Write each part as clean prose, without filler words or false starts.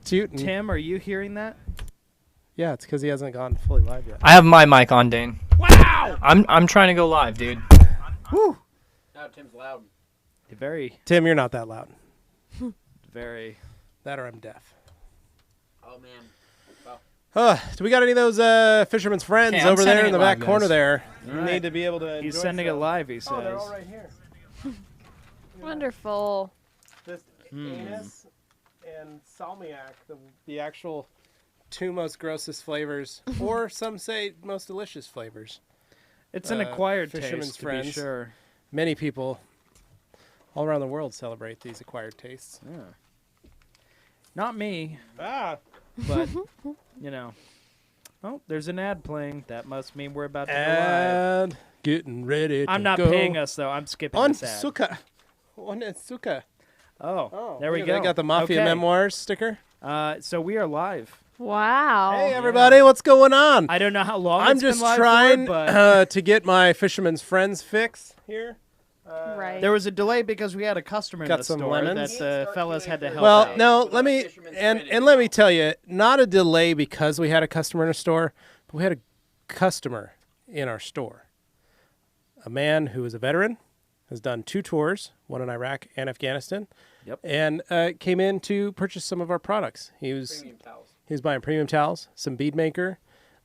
Tootin'. Tim, are you hearing that? Yeah, it's because he hasn't gone fully live yet. I have my mic on, Dane. Wow! I'm trying to go live, dude. Woo! No, Tim's loud. Tim, you're not that loud. Very. That or I'm deaf. Oh, man. Well, Do we got any of those Fisherman's Friends Okay, I'm over there sending in the it live, back corner guys. there? All You right. need to be able to. He's enjoy sending it some. live, he says. Oh, they're all right here. Wonderful. This anise and salmiak, the actual two most grossest flavors, or some say most delicious flavors. It's an acquired Fisherman's taste, Friends. to be sure. Many people all around the world celebrate these acquired tastes. Yeah. Not me, Ah, but, you know. Oh, there's an ad playing. That must mean we're about to go live. and getting ready to I'm not go. paying us, though. I'm skipping On this ad. Suka. On Suka. Oh, there we look, go. They got the Mafia Okay. Memoirs sticker. So we are live. Wow. Hey, everybody, what's going on? I don't know how long I'm it's been just live trying for, but to get my Fisherman's Friends fix here. Right. there was a delay because we had a customer Got in the some store lemons. that the fellas had to help Well, out. no, Without let me Fisherman's and Friend let me tell you, not a delay because we had a customer in a store, but we had a customer in our store. A man who is a veteran, has done 2 tours, one in Iraq and Afghanistan. Yep. And came in to purchase some of our products. He was premium towels. buying premium towels, some bead maker,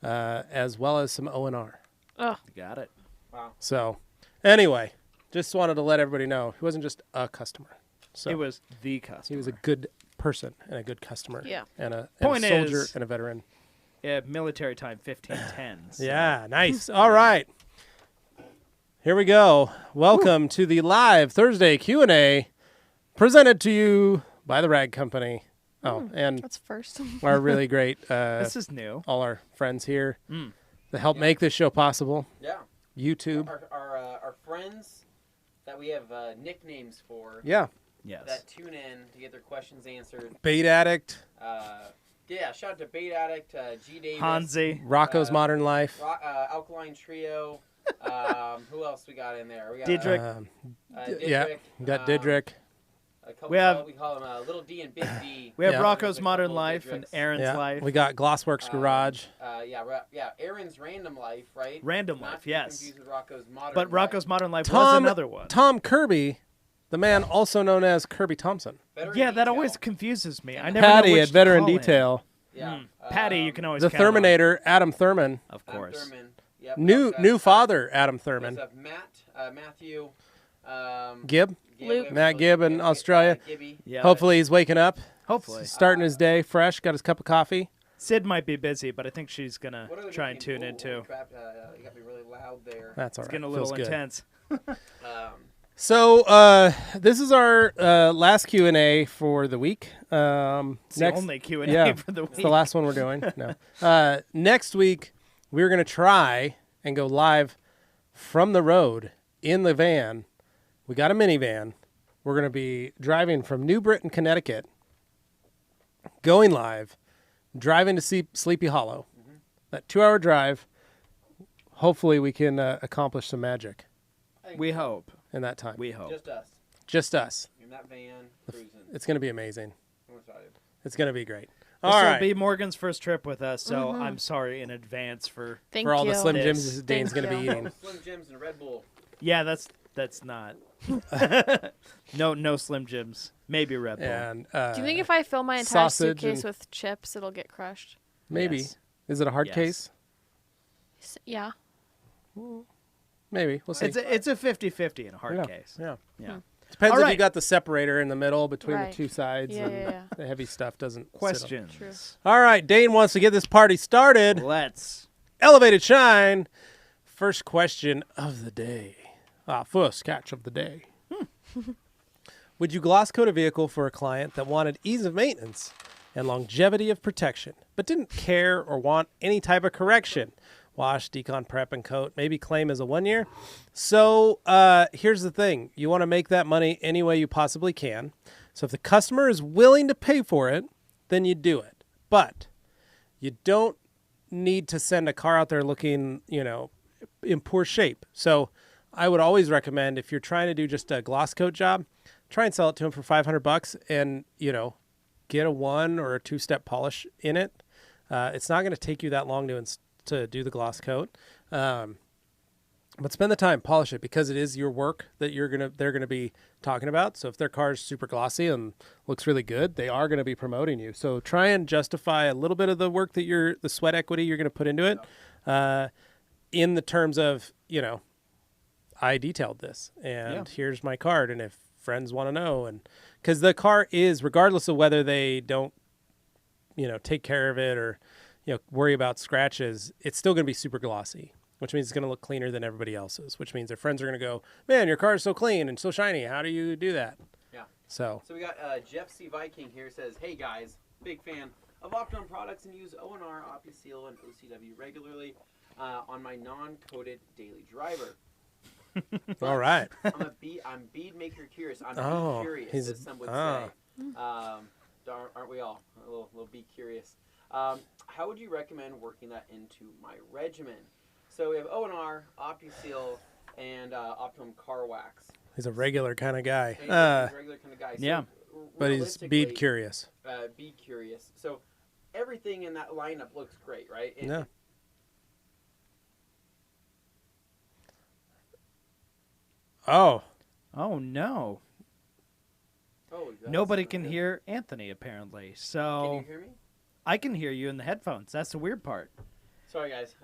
as well as some O&R. Oh, You got it. Wow. So, anyway, just wanted to let everybody know he wasn't just a customer. So It was the customer. he was a good person and a good customer. Yeah. And a Point soldier is- and a veteran. Yeah, military time, 1510. So. Yeah, nice. All right. Here we go. Welcome to the live Thursday Q&A presented to you by the Rag Company. Oh, and that's first. our really great, This is new. all our friends here that help make this show possible. Yeah. YouTube. Our friends that we have nicknames for Yeah. Yes. that tune in to get their questions answered. Bait Addict, Yeah, shout out to Bait Addict, G. Davis, Hansi. Rocco's Modern Life. Alkaline Trio. Who else we got in there? We got Diedrich. Yeah, Didrick, we got Didrick. a couple We have- we call them Little D and Big D. We have Yeah. Rocco's There's a Modern couple Life and Didricks. Aaron's Yeah, Life. we got Glossworks Garage. Yeah, Aaron's Random Life, right? Random Not Life, to be yes. confused with Rocco's Modern But Life. Rocco's Modern Life was Tom another one. Tom Kirby, the man also known as Kirby Thompson. Veteran Yeah, that Detail. always confuses me. I never know Patty which at to Veteran call him. Detail. Yeah. Patty, you can always The count on. Terminator, Adam Thurman. Of Adam course. Thurman. Yep, New got, new father, Adam we Thurman. have Matthew. Gibb. Luke. Matt Gibb in Australia. Gibby. Yeah. Hopefully he's waking up. Hopefully. Starting his day fresh, got his cup of coffee. Sid might be busy, but I think she's going to What other try and tune nicknames? in Ooh, too. You got me really loud there. That's all It's right. getting a Feels little good. intense. So this is our last Q&A for the week. It's the only Q&A yeah, for the week. It's the last one we're doing. No. Next week, we're going to try and go live from the road in the van. We got a minivan. We're going to be driving from New Britain, Connecticut, going live, driving to Sleepy Hollow. That 2-hour drive. Hopefully, we can accomplish some magic We hope. in that time. We hope. Just us Just us. in that van cruising. It's going to be amazing. I'm excited. It's going to be great. This All will right. be Morgan's first trip with us, so I'm sorry in advance for... Thank For all you. the Slim This. Jims Dane's Thank going to be you. eating. Slim Jims and Red Bull. Yeah, that's not... no Slim Jims. Maybe Red Bull. And Do you think if I fill my entire sausage suitcase and- with chips, it'll get crushed? maybe. Yes. Is it a hard Yes. case? Yeah. Maybe. We'll see. It's a 50-50 in a hard yeah. case. Yeah. Yeah. Depends All if you right. got the separator in the middle between Right. the two sides. Yeah, and yeah, yeah. The heavy stuff doesn't sit on- Questions. True. All right. Dane wants to get this party started. Let's. Elevated shine. First question of the day. First catch of the day. Would you gloss coat a vehicle for a client that wanted ease of maintenance and longevity of protection, but didn't care or want any type of correction? Wash, decon, prep, and coat. Maybe claim as a 1 year. So here's the thing. You want to make that money any way you possibly can. So if the customer is willing to pay for it, then you do it. But you don't need to send a car out there looking, in poor shape. So I would always recommend, if you're trying to do just a gloss coat job, try and sell it to them for $500 and, get a 1 or a 2-step polish in it. It's not going to take you that long to do the gloss coat. But spend the time, polish it, because it is your work that they're gonna be talking about. So if their car is super glossy and looks really good, they are gonna be promoting you. So try and justify a little bit of the work that the sweat equity you're gonna put into it, in the terms of, I detailed this, and here's my card, and if friends want to know, and because the car is, regardless of whether they don't, take care of it or, worry about scratches, it's still gonna be super glossy, which means it's going to look cleaner than everybody else's, which means their friends are going to go, man, your car is so clean and so shiny. How do you do that? Yeah. So we got Jeff C. Viking here says, hey, guys, big fan of Optimum products and use O&R, OptiSeal, and OCW regularly on my non-coated daily driver. all right. I'm bead maker curious. I'm bead curious, as some would say. Aren't we all? A little bead curious. How would you recommend working that into my regimen? So we have O&R, OptiSeal, and Optimum Car Wax. He's a regular kind of guy. He's a regular kind of guy. So yeah. But he's bead curious. Bead curious. So everything in that lineup looks great, right? Yeah. Oh no. Oh, Nobody can hear Anthony, apparently. So Can you hear me? I can hear you in the headphones. That's the weird part. Sorry, guys.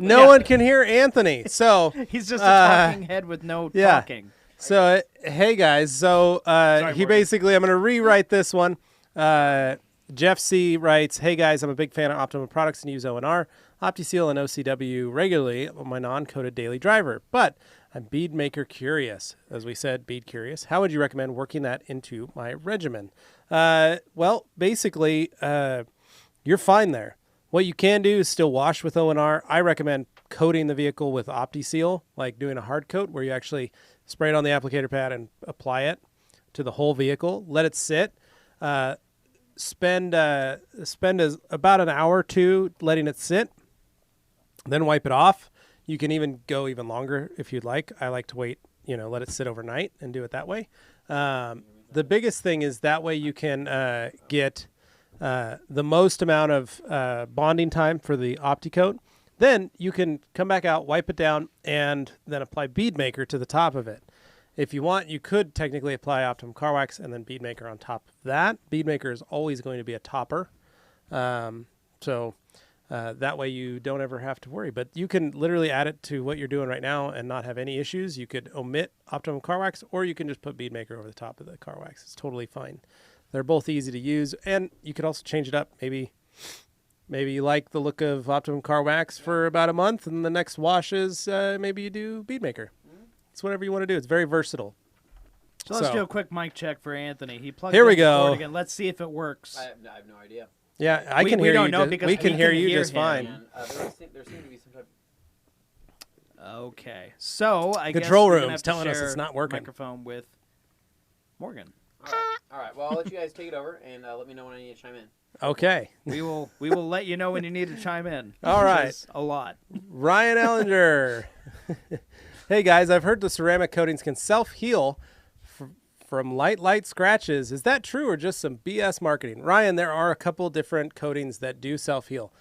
No one can hear Anthony. So He's just a talking head with no talking. So hey guys. So Sorry, he Morgan. basically, I'm going to rewrite this one. Jeff C writes, hey guys, I'm a big fan of Optimum products and use O&R, OptiSeal, and OCW regularly on my non-coated daily driver, but I'm bead maker curious. As we said, bead curious. How would you recommend working that into my regimen? Well, basically, you're fine there. What you can do is still wash with O&R. I recommend coating the vehicle with OptiSeal, like doing a hard coat where you actually spray it on the applicator pad and apply it to the whole vehicle. Let it sit. Spend about an hour or two letting it sit. Then wipe it off. You can even go even longer if you'd like. I like to wait, let it sit overnight and do it that way. The biggest thing is that way you can get the most amount of bonding time for the OptiCoat. Then you can come back out, wipe it down, and then apply Bead Maker to the top of it. If you want, you could technically apply Optimum Car Wax and then Bead Maker on top of that. Bead Maker is always going to be a topper. So that way you don't ever have to worry. But you can literally add it to what you're doing right now and not have any issues. You could omit Optimum Car Wax, or you can just put Bead Maker over the top of the car wax. It's totally fine. They're both easy to use, and you could also change it up. Maybe you like the look of Optimum Car Wax for about a month, and the next wash is maybe you do Bead Maker. It's whatever you want to do. It's very versatile. So let's do a quick mic check for Anthony. He plugged Here we in the go. cord again. Let's see if it works. I have no idea. Yeah, I can We hear don't you. know because we he can hear you hear just him. fine. And, there seemed to be some type Okay, so I guess Control we're gonna room's have to telling us share it's not working. Microphone with Morgan. All right. Well, I'll let you guys take it over and let me know when I need to chime in. Okay. We will let you know when you need to chime in. All which right. is a lot. Ryan Ellinger. Hey guys, I've heard the ceramic coatings can self-heal from light scratches. Is that true or just some BS marketing? Ryan, there are a couple different coatings that do self-heal.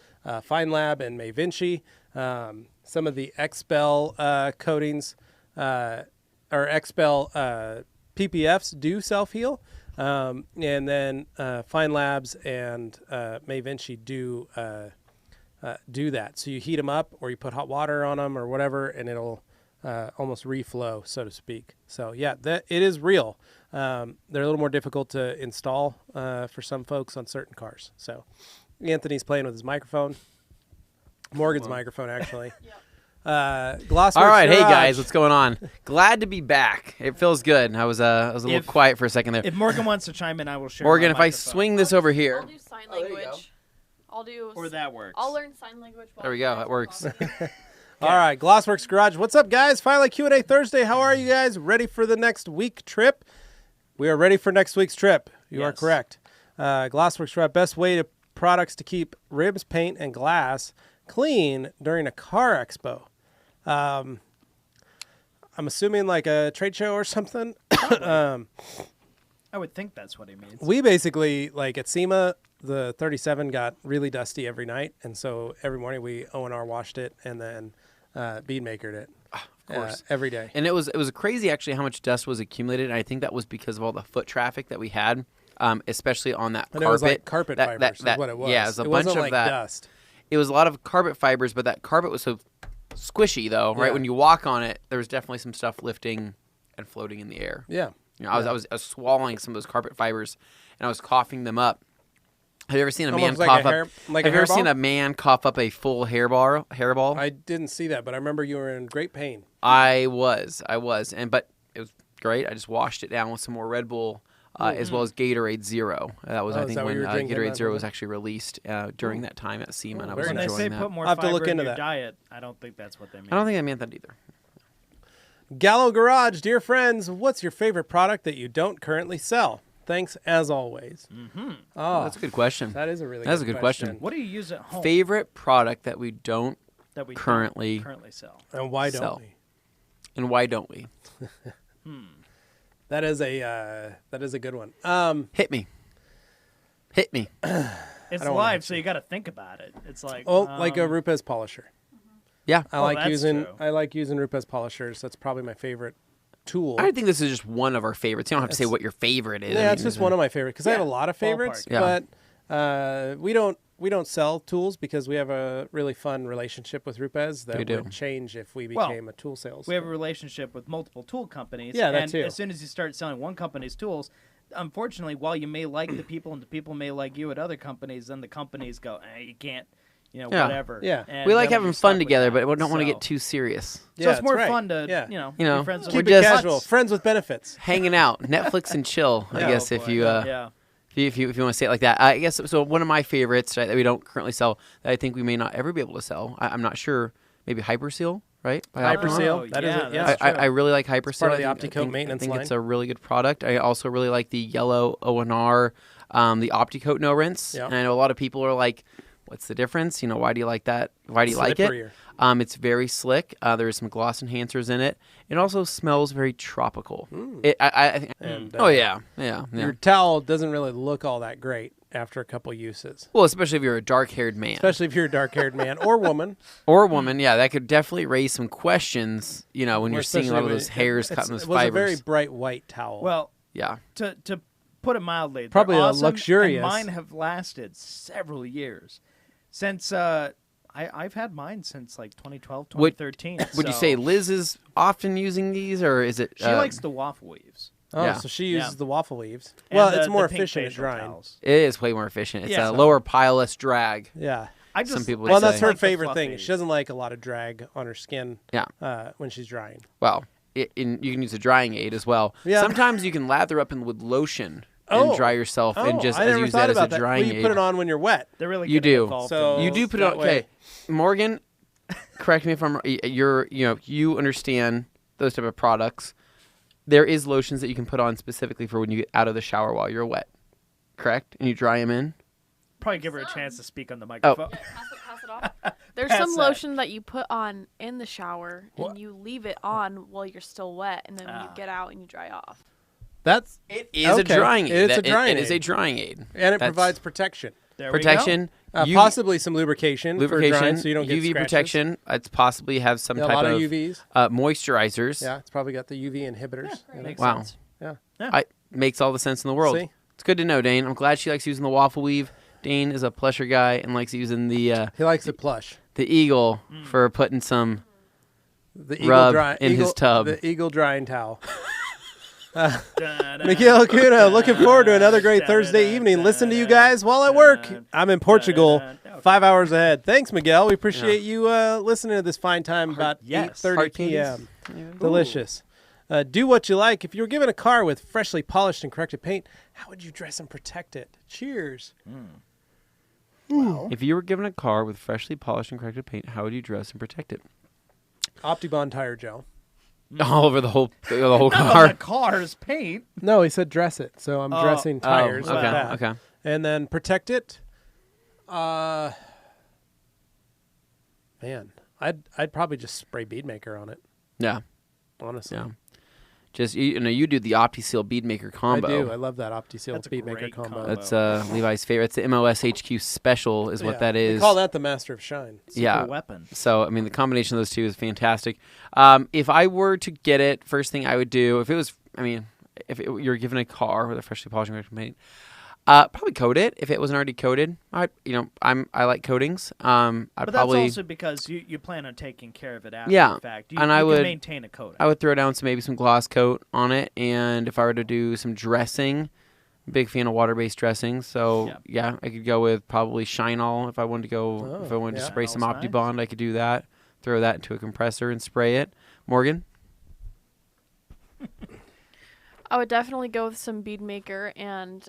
Fine Lab and May Vinci. Some of the Expel coatings or Expel PPFs do self-heal. And then Fine Labs and May Vinci do that. So you heat them up or you put hot water on them or whatever, and it'll almost reflow, so to speak. So yeah, it is real. They're a little more difficult to install for some folks on certain cars. So Anthony's playing with his microphone. Morgan's microphone, actually. Glossworks All right, hey Garage. guys, what's going on? Glad to be back. It feels good. I was a little quiet for a second there. If Morgan wants to chime in, I will share. Morgan, my if I microphone. swing this over here, I'll do sign Oh, there you language. I'll do. or that works. I'll learn sign language. while There we you go, guys that are works. talking. All right, Glossworks Garage. What's up, guys? Finally, Q&A Thursday. How are you guys? Ready for the next week trip? We are ready for next week's trip. You are Yes. correct. Glossworks Garage, best way to products to keep ribs, paint, and glass clean during a car expo. I'm assuming like a trade show or something. I would think that's what he means. We basically, like at Sema, the 37 got really dusty every night. And so every morning we O&R washed it and then bead makered it. Of course. Every day. And it was crazy actually how much dust was accumulated. And I think that was because of all the foot traffic that we had, especially on that And carpet. it was like carpet fibers is what it was. Yeah, it was a bunch wasn't of like that. dust. It was a lot of carpet fibers, but that carpet was so squishy though, right? Yeah. When you walk on it, there was definitely some stuff lifting and floating in the air. Yeah. You know, I was swallowing some of those carpet fibers, and I was coughing them up. Have you ever seen a man Almost like cough a hair- up? like a have you ever hairball? seen a man cough up a full hairball? I didn't see that, but I remember you were in great pain. I was, but it was great. I just washed it down with some more Red Bull, as well as Gatorade Zero. That was, Oh, I is think, that what when you were drinking Gatorade that Zero moment? was actually released during that time at Sema, and I was very When they nice. say enjoying that. put more I'll have to fiber look in into your that. diet, I don't think that's what they mean. I don't think I meant that either. Gallo Garage, dear friends, what's your favorite product that you don't currently sell? Thanks as always. Mm-hmm. Oh, That's a good question. that is a really That's good a good question. What do you use at home Favorite product that we don't that we don't currently currently sell? And why don't sell. we? And why don't we? That is a good one. Hit me. Hit me. It's don't wanna live, answer. so you got to think about it. It's like Like a Rupes polisher. Yeah. I Oh, like that's using true. Rupes polishers. That's probably my favorite tool. I think this is just one of our favorites. You don't have to say what your favorite is. Yeah, it's just one of my favorite because I have a lot of favorites, Ballpark. but we don't sell tools because we have a really fun relationship with Rupes that We do. would change if we Well, became a tool sales. we have a relationship with multiple tool companies. Yeah, that and too. as soon as you start selling one company's tools, unfortunately, while you may like the people and the people may like you at other companies, then the companies go, you can't, Yeah. whatever. Yeah. And We like then having you're stuck fun with together, that. but we don't want to So- get too serious. So Yeah, it's more that's right. fun to, Yeah. be friends with Keep We're it just- casual, friends with benefits. Hanging out, Netflix and chill. I Yeah. guess Oh, if boy. you yeah. if you want to say it like that. I guess so. One of my favorites, right, that we don't currently sell, that I think we may not ever be able to sell. I'm not sure. Maybe Hyperseal, right? By Hyperseal. Optimum. That is yeah, it. Yeah, that's I really like Hyperseal. part of the I OptiCoat maintenance I think line. it's a really good product. I also really like the yellow O&R, the OptiCoat no rinse. Yeah. And I know a lot of people are like, "What's the difference? You know, why do you like that? Why do you like it?" Slipperier. It's very slick. There's some gloss enhancers in it. It also smells very tropical. I think. And, Oh yeah. Your towel doesn't really look all that great after a couple uses, Well, especially if you're a dark-haired man especially if you're a dark-haired man or woman. or a woman. Yeah, that could definitely raise some questions. You know, when or you're seeing a lot of especially those hairs caught in those It was a very fibers. bright white towel. Well, Yeah. to put it mildly, they're Probably a awesome, luxurious- And mine have lasted several years since I've had mine since like 2012, Would- 2013. Would you so say Liz is often using these, or is it? she likes the waffle weaves? oh, yeah. so she uses Yeah. the waffle weaves. And Well, the- it's more the pink efficient at facial drying. towels. It is way more efficient. It's Yeah. a lower pile, less drag. Yeah. I just, Some people I would Well, say. that's her like the favorite thing. fluffy. She doesn't like a lot of drag on her skin Yeah. when she's drying. Well, you can use a drying aid as well. Yeah. Sometimes you can lather up with lotion Oh. and dry yourself, and just I as never use thought that as a about that. drying Well, you aid. put it on when you're wet. They're really You good at do. golf So- and- You do put it that on. way- Okay, Morgan, correct me if I'm. You understand those type of products. There is lotions that you can put on specifically for when you get out of the shower while you're wet, correct? And you dry them in. probably give her a chance to speak Oh. on the microphone. Pass it off. There's Pass some that. lotion that you put on in the shower What? and you leave it on while you're still wet, and then when you Ah. get out and you dry off. That's It is Okay. a drying aid. It's a drying It is a aid. drying aid. and it That's provides protection. There we go. protection. Possibly some lubrication for lubrication, drying, so you don't get UV scratches. protection. It's possibly have some Yeah, a type lot of of UVs. moisturizers. Yeah, it's probably got the UV inhibitors. in it. Makes Wow. sense. Yeah. Makes all the sense in the world. See? It's good to know, Dane. I'm glad she likes using the waffle weave. Dane is a plusher guy and likes using the He likes it plush. eagle for putting some. The Rub in his tub. The eagle drying towel. Da-da. Miguel Cuna, looking forward to another great Thursday evening. Listen to you guys while I work. I'm in Portugal, 5 hours ahead. Thanks, Miguel. We appreciate you listening to this fine time about yes. 8:30 Heart candies. p.m. Delicious. Do what you like. If you were given a car with freshly polished and corrected paint, how would you dress and protect it? Cheers. If you were given a car with freshly polished and corrected paint, how would you dress and protect it? Optibond tire gel. All over the whole Not car. on the car's paint. No, he said dress it. So I'm dressing tires. Oh, with okay, that. okay. And then protect it. Man, I'd probably just spray bead maker on it. Yeah, Honestly. yeah. Just you do the OptiSeal bead maker combo. I do. I love that OptiSeal That's a bead maker great combo. combo. That's Levi's favorite. It's the MOS HQ special is what that is. We call that the Master of Shine. Super weapon. So I mean the combination of those two is fantastic. If I were to get it, first thing I would do if it was, you're given a car with a freshly polished paint, probably coat it if it wasn't already coated. I like coatings. But I'd that's probably also because you plan on taking care of it after the fact. You and I can would maintain a coating. I would throw down maybe some gloss coat on it, and if I were to do some dressing, big fan of water-based dressing. So I could go with probably Shine All if I wanted to go. If I wanted to spray some Shine-All's OptiBond, nice. I could do that. Throw that into a compressor and spray it. Morgan. I would definitely go with some bead maker, and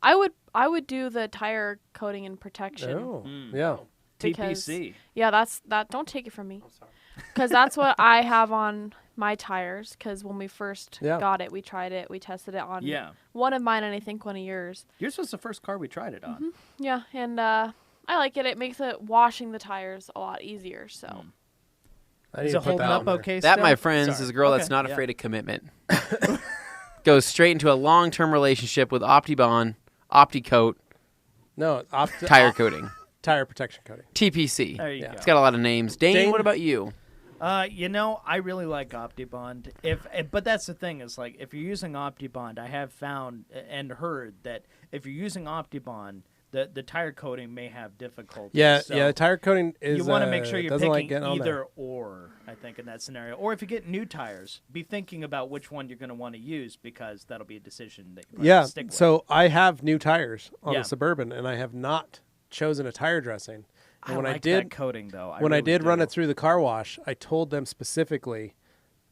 I would do the tire coating and protection. Oh, yeah. Because- TPC. Yeah, that. Don't take it from me, I'm sorry. because that's what I have on my tires. Because when we first Yeah. got it, we tried it, we tested it on Yeah. one of mine, and I think one of yours. Yours was the first car we tried it on. Yeah, and I like it. It makes washing the tires a lot easier. So I need Is to it put holding that up on there. okay That, still? my friends, Sorry. is a girl Okay, that's not yeah. afraid of commitment. Goes straight into a long-term relationship with OptiBond, OptiCoat, No, tire coating, tire protection coating. TPC. There you Yeah. go. It's got a lot of names. Dane, what about you? I really like OptiBond. But that's the thing is like if you're using OptiBond, I have found and heard that if you're using OptiBond, the tire coating may have difficulty. Yeah, So yeah. Tire coating is. you want to make sure you're doesn't like picking getting on there. either or. I think in that scenario, or if you get new tires, be thinking about which one you're going to want to use because that'll be a decision that you Yeah. stick with. So I have new tires on Yeah. the Suburban, and I have not chosen a tire dressing. And I when like I did that coating though. when I really did run do. it through the car wash, I told them specifically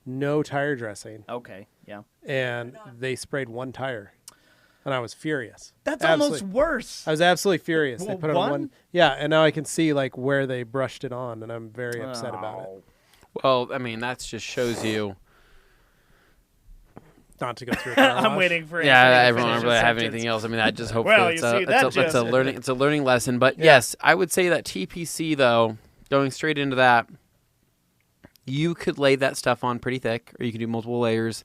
no tire dressing, Okay, yeah. and they sprayed one tire, and I was furious. That's Absolutely. almost worse. I was absolutely furious. They Well, put it on one? one. Yeah, and now I can see like where they brushed it on, and I'm very upset about it. Oh. Well, I mean, that just shows you. Not to go through a car wash. I'm waiting for Yeah, Anthony to everyone finish really his have sentence. anything else. I mean, I just hope Well, it's, you see, that it's a just- learning lesson. But yes, I would say that TPC though, going straight into that, you could lay that stuff on pretty thick, or you could do multiple layers.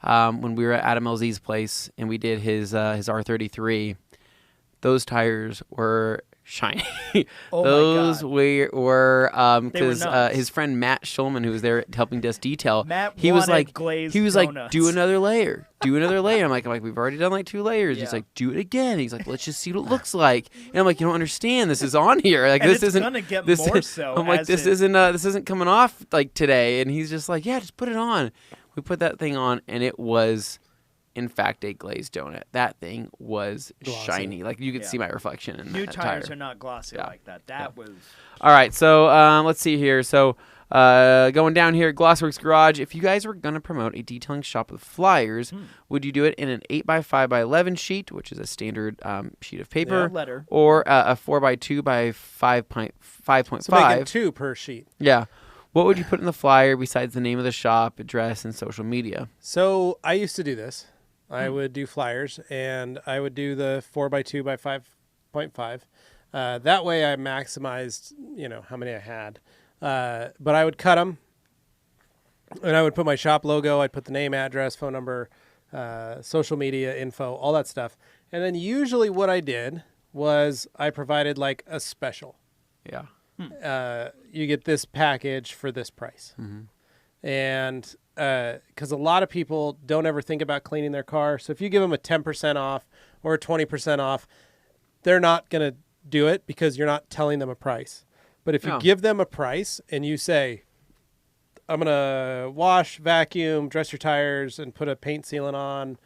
When we were at Adam LZ's place and we did his R33, those tires were shiny. Oh my Those God. were because nuts. his friend Matt Schulman, who was there helping us detail, Matt he was wanted like, glazed he was like, donuts. do another layer, do another layer. I'm like, we've already done like 2 layers. He's Yeah. like, do it again. He's like, let's just see what it looks like. And I'm like, you don't understand. This is on here. Like And this it's isn't gonna get this. more so I'm like, as this it- isn't coming off like today. And he's just like, yeah, just put it on. We put that thing on, and it was, in fact, a glazed donut. That thing was Glossy. shiny. Like you could Yeah. see my reflection in New that tires tire. are not glossy Yeah. like that. That was All right, so let's see here. So going down here, Glossworks Garage. If you guys were going to promote a detailing shop with flyers, would you do it in an 8x5x11 sheet, which is a standard sheet of paper, letter. or a 4x2 by 5.5? So making 2 per sheet. Yeah. What would you put in the flyer besides the name of the shop, address, and social media? So I used to do this. I would do flyers, and I would do the 4x2 by 5.5. That way I maximized, how many I had. But I would cut them, and I would put my shop logo. I'd put the name, address, phone number, social media info, all that stuff. And then usually what I did was I provided like a special. Yeah. You get this package for this price. And because a lot of people don't ever think about cleaning their car. So if you give them a 10% off or a 20% off, they're not going to do it because you're not telling them a price. But if you Yeah. give them a price and you say, I'm going to wash, vacuum, dress your tires, and put a paint sealant on,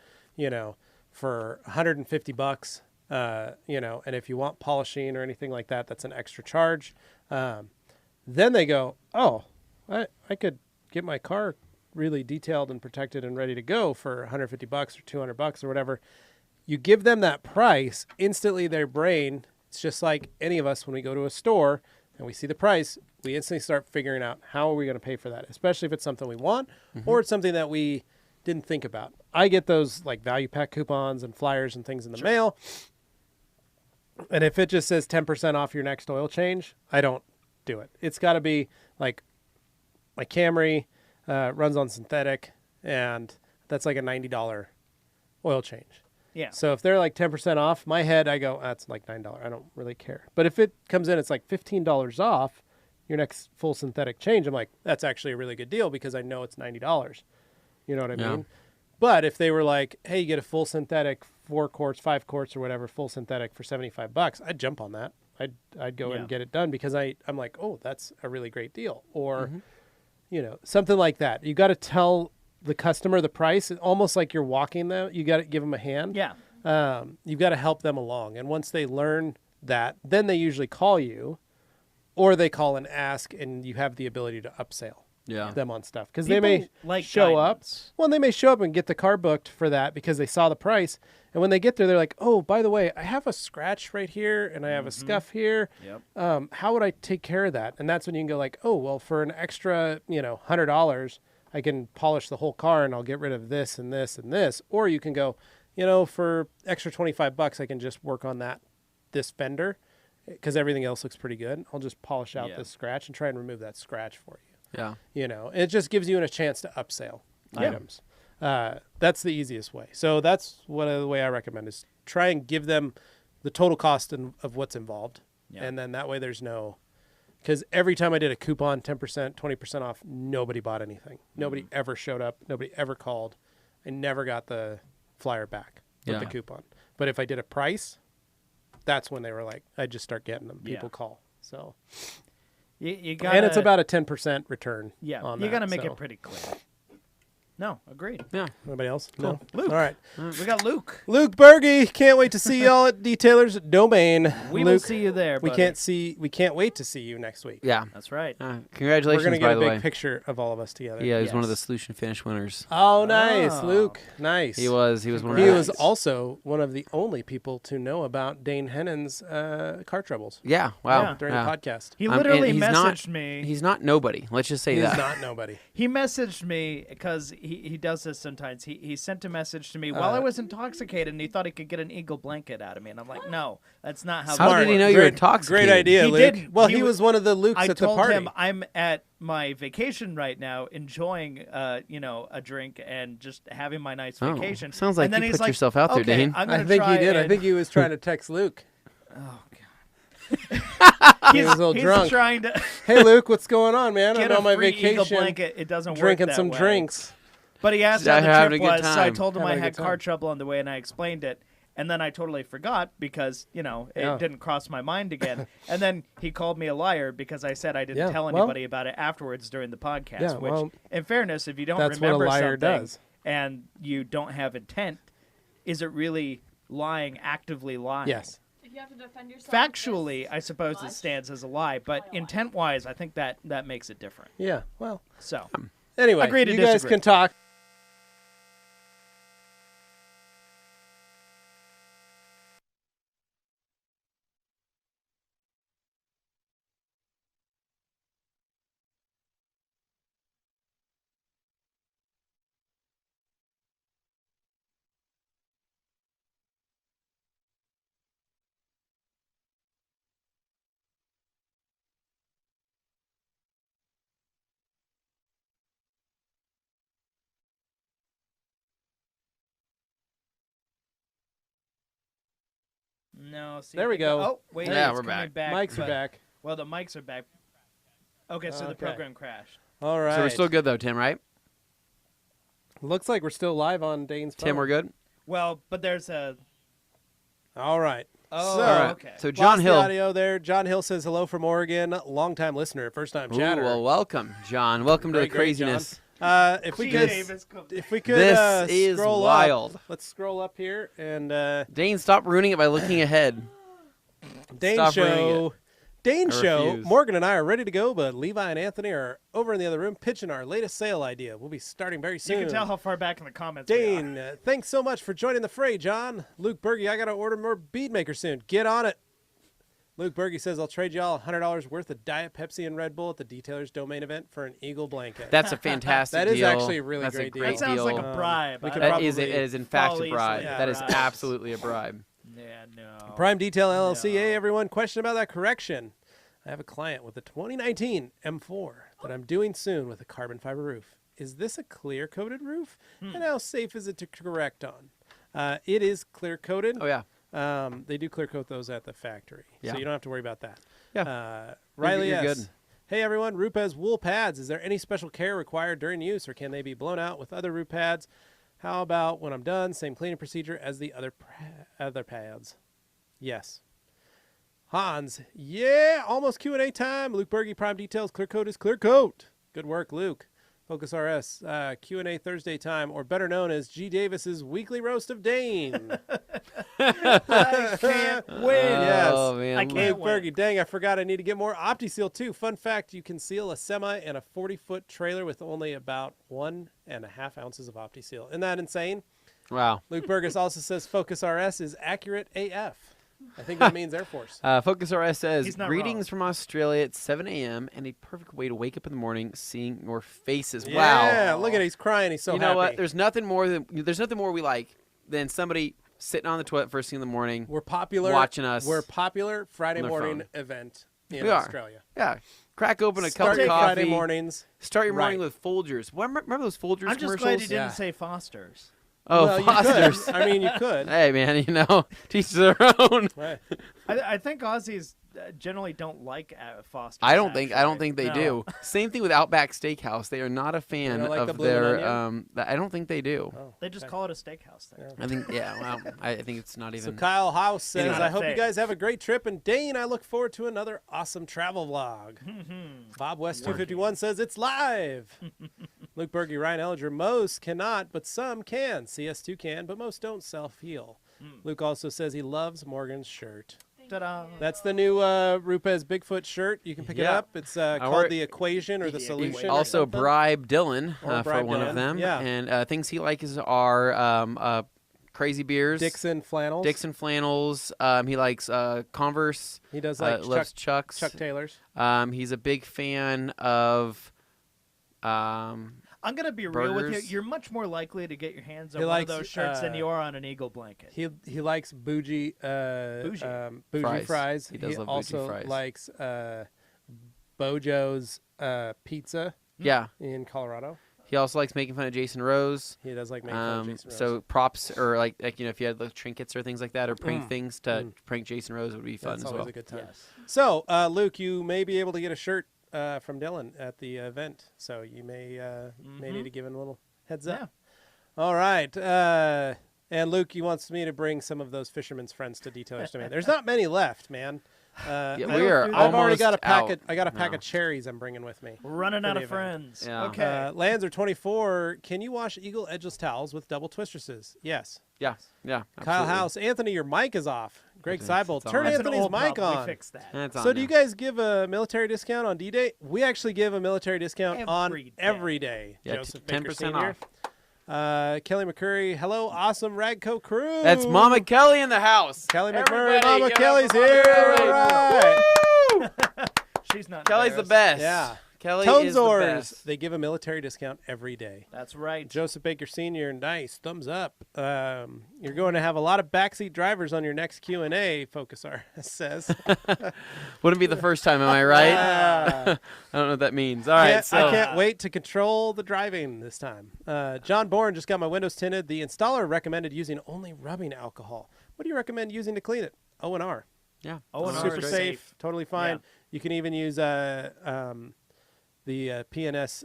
for $150, and if you want polishing or anything like that, that's an extra charge. Then they go, oh, I could get my car really detailed and protected and ready to go for $150 or $200 or whatever. You give them that price, instantly their brain, it's just like any of us when we go to a store and we see the price, we instantly start figuring out how are we going to pay for that, especially if it's something we want or it's something that we didn't think about. I get those like value pack coupons and flyers and things in the mail. And if it just says 10% off your next oil change, I don't do it. It's got to be like my Camry runs on synthetic, and that's like a $90 oil change. Yeah. So if they're like 10% off, my head, I go, that's like $9. I don't really care. But if it comes in, it's like $15 off your next full synthetic change. I'm like, that's actually a really good deal because I know it's $90. You know what I mean? But if they were like, hey, you get a full synthetic 4 quarts, 5 quarts or whatever, full synthetic for $75, I'd jump on that. I'd go and get it done because I'm like, oh, that's a really great deal. Or, you know, something like that. You got to tell the customer the price, almost like you're walking them. You got to give them a hand. Yeah. You've got to help them along. And once they learn that, then they usually call you or they call and ask, and you have the ability to upsell them on stuff. Because they may show up. Well, they may show up and get the car booked for that because they saw the price. And when they get there, they're like, oh, by the way, I have a scratch right here and I have a scuff here. Yep. How would I take care of that? And that's when you can go like, oh, well, for an extra, you know, $100, I can polish the whole car and I'll get rid of this and this and this. Or you can go, you know, for extra $25, I can just work on this fender because everything else looks pretty good. I'll just polish out this scratch and try and remove that scratch for you. Yeah. You know, it just gives you a chance to upsell items. That's the easiest way. So that's the way I recommend is try and give them the total cost of what's involved. Yeah. And then that way there's no, because every time I did a coupon, 10%, 20% off, nobody bought anything. Nobody ever showed up. Nobody ever called. I never got the flyer back with the coupon. But if I did a price, that's when they were like, I just start getting them. People call. So, you gotta, and it's about a 10% return. Yeah, on you got to that, make so. it pretty clear. No, agreed. Yeah. Anybody else? Cool. No. Luke. All right. We got Luke. Luke Berge, can't wait to see y'all at Detailer's Domain. We Luke, will see you there. We buddy. can't wait to see you next week. Yeah. That's right. Congratulations, We're gonna by get the a way. big picture of all of us together. Yeah, he was one of the Solution Finish winners. Oh, nice, Oh. Luke. Nice. He was one of He the was guys. also one of the only people to know about Dane Hennon's car troubles Yeah, wow. Yeah. during the podcast. He and literally he's messaged not- me. He's not nobody. Let's just say He's that. not nobody. He messaged me because he does this sometimes. He sent a message to me while I was intoxicated, and he thought he could get an eagle blanket out of me. And I'm like, no, that's not how. How this did he works. know you were intoxicated? Great idea, He Luke. didn't. Well, He he wa- was one of the Lukes I at the told party. him I'm at my vacation right now, enjoying, a drink and just having my nice Oh, vacation. sounds like and then you he's put yourself out there, okay, Dane. I'm I gonna think he try did. I and- think he was trying to text Luke. Oh He was a little he's drunk. trying to Hey, Luke, what's going on, man? get I'm a on my free eagle vacation, blanket. It doesn't work drinking that some way. drinks. But he asked Yeah, how the having trip a good was, so I time. told him I Having a had good car time. trouble on the way, and I explained it. And then I totally forgot because, it Yeah. didn't cross my mind again. And then he called me a liar because I said I didn't Yeah, tell well- anybody about it afterwards during the podcast. Yeah, which, well, in fairness, if you don't that's what a remember liar something does. and you don't have intent, is it really lying, actively lying? Yes. If you have to defend yourself, Factually, I suppose it stands as a lie, but intent-wise, I think that makes it different. Yeah. Well, So, anyway, Agree to you guys disagree. can talk. no. See, There we go. Oh, wait. Yeah, it's we're coming back. Mics are but- back. Well, the mics are back. Okay, so the Okay. program crashed. All right. So we're still good though, Tim, right? Looks like we're still live on Dane's phone. Tim, we're good? Well, but there's a. All right. Oh, So- All right. okay. So John Lost Hill. the audio there. John Hill says hello from Oregon. Long-time listener, first-time Ooh, chatter. well, welcome, John. Welcome to the Great, John. craziness. If we Gee, could, Davis, come- if we could, This is scroll wild. Up. Let's scroll up here and Dane, stop ruining it by looking ahead. Dane Stop ruining show. Dane I show. refuse. Morgan and I are ready to go, but Levi and Anthony are over in the other room pitching our latest sale idea. We'll be starting very You soon. can tell how far back in the comments we are. Dane, thanks so much for joining the fray, John. Luke Berge, I got to order more bead maker soon. Get on it. Luke Berge says, I'll trade y'all $100 worth of Diet Pepsi and Red Bull at the Detailer's Domain event for an Eagle blanket. That's a fantastic That deal. is actually a really That's great a deal. great That sounds deal. like a bribe. we I could don't- That is, probably it is in fact fall a bribe. easily That is bribes. absolutely a bribe. Yeah, no. Prime Detail LLC. No. Hey, everyone. Question about that correction. I have a client with a 2019 M4 that I'm doing soon with a carbon fiber roof. is this a clear-coated roof? And how safe is it to correct on? It is clear-coated. Oh, yeah. They do clear coat those at the factory, Yeah. so you don't have to worry about that. Yeah. Riley You're S. good. Hey everyone, Rupes wool pads. Is there any special care required during use, or can they be blown out with other root pads? How about when I'm done, same cleaning procedure as the other pads? Yes. Hans, yeah, almost Q&A time. Luke Berge, Prime Details, clear coat is clear coat. Good work, Luke. Focus RS, Q&A Thursday time, or better known as G. Davis's Weekly Roast of Dane. I can't win. Yes. Oh, man. I can't Luke win. Berge, dang, I forgot I need to get more OptiSeal too. Fun fact, you can seal a Sema and a 40-foot trailer with only about 1.5 ounces of OptiSeal. Isn't that insane? Wow. Luke Burgess also says Focus RS is accurate AF. I think that means Air Force. Focus RS says, He's not greetings from Australia at 7 a.m. and a perfect way to wake up in the morning seeing your faces. Yeah, Wow. look at it. He's crying. He's so You happy. know what? There's nothing more we like than somebody sitting on the toilet first thing in the morning. We're popular. Watching us We're popular Friday on their morning phone. event in We are. Australia. Yeah. Crack open a cup Start of your coffee. Friday mornings. Start your morning Right. with Folgers. Remember those Folgers I'm just commercials? glad you didn't Yeah. say Foster's. Oh, Well, you Foster's. could. I mean, you could. Hey, man, teach their own. Right. I think Aussies generally don't like Foster's. I don't think they No. do. Same thing with Outback Steakhouse. They are not a fan don't like the of bloomin' their. onion? I don't think they do. Oh, They just okay. call it a steakhouse there. I think well, I think it's not So even. Kyle House says, Anyway. I hope you Thing. guys have a great trip. And Dane, I look forward to another awesome travel vlog. Bob West 251 says, it's live. Luke Berge, Ryan Ellinger, most cannot, but some can. CS2 can, but most don't self-heal. Luke also says he loves Morgan's shirt. Ta-da. That's the new Rupes Bigfoot shirt. You can pick it Yeah. up. It's wear called it. the Equation or the Solution. or Also, something. bribe Dylan Or for bribe one Dylan, of them. yeah. And things he likes are crazy beers. Dixon flannels. Dixon flannels. He likes Converse. He does like loves Chucks. Chuck Taylors. He's a big fan of. I'm going to be real with you. Burgers. You're much more likely to get your hands on He one of likes, those shirts than you are on an Eagle blanket. He likes bougie Bougie. fries. He does love bougie also fries. likes Bojo's pizza Yeah. in Colorado. He also likes making fun of Jason Rose. He does like making fun of Jason Rose. So props or like if you had like trinkets or things like that or prank things to prank Jason Rose would be fun That's as always well. a good time. Yes. So Luke, you may be able to get a shirt from Dylan at the event. So you may need to give him a little heads up. Yeah. All right. And Luke, he wants me to bring some of those fishermen's friends to Detailers Domain. There's not many left, man. Yeah, I- we are I've already almost got a pack. out I got a pack now. of cherries I'm bringing with me. Running out the of event. friends. Yeah. Okay. Lanzer 24. Can you wash Eagle edgeless towels with double twistresses? Yes. Yeah. Kyle absolutely. House. Anthony, your mic is off. Greg It's Seibel, on. turn That's That's an Anthony's old mic problem. on. We fixed that. It's on So do you now. guys give a military discount on D-Day? We actually give a military discount on Every day. every day. Yeah, Joseph Baker 10% Sr. off. Kelly McCurry, hello, awesome Ragco crew. That's Mama Kelly in the house. Kelly McMurray, Everybody, Mama give it up Kelly's for Mama here. Kelly. All right. She's not Kelly's the embarrassed. best. Yeah. Kelly Tones is the Ors, best. they give a military discount every day. That's right. Joseph Baker Sr., nice, thumbs up. You're going to have a lot of backseat drivers on your next Q&A, Focus RS says. Wouldn't be the first time, am I right? I don't know what that means. All right, I can't wait to control the driving this time. John Bourne just got my windows tinted. The installer recommended using only rubbing alcohol. What do you recommend using to clean it? O&R. Yeah. O&R Super is safe, totally fine. Yeah. You can even use the P&S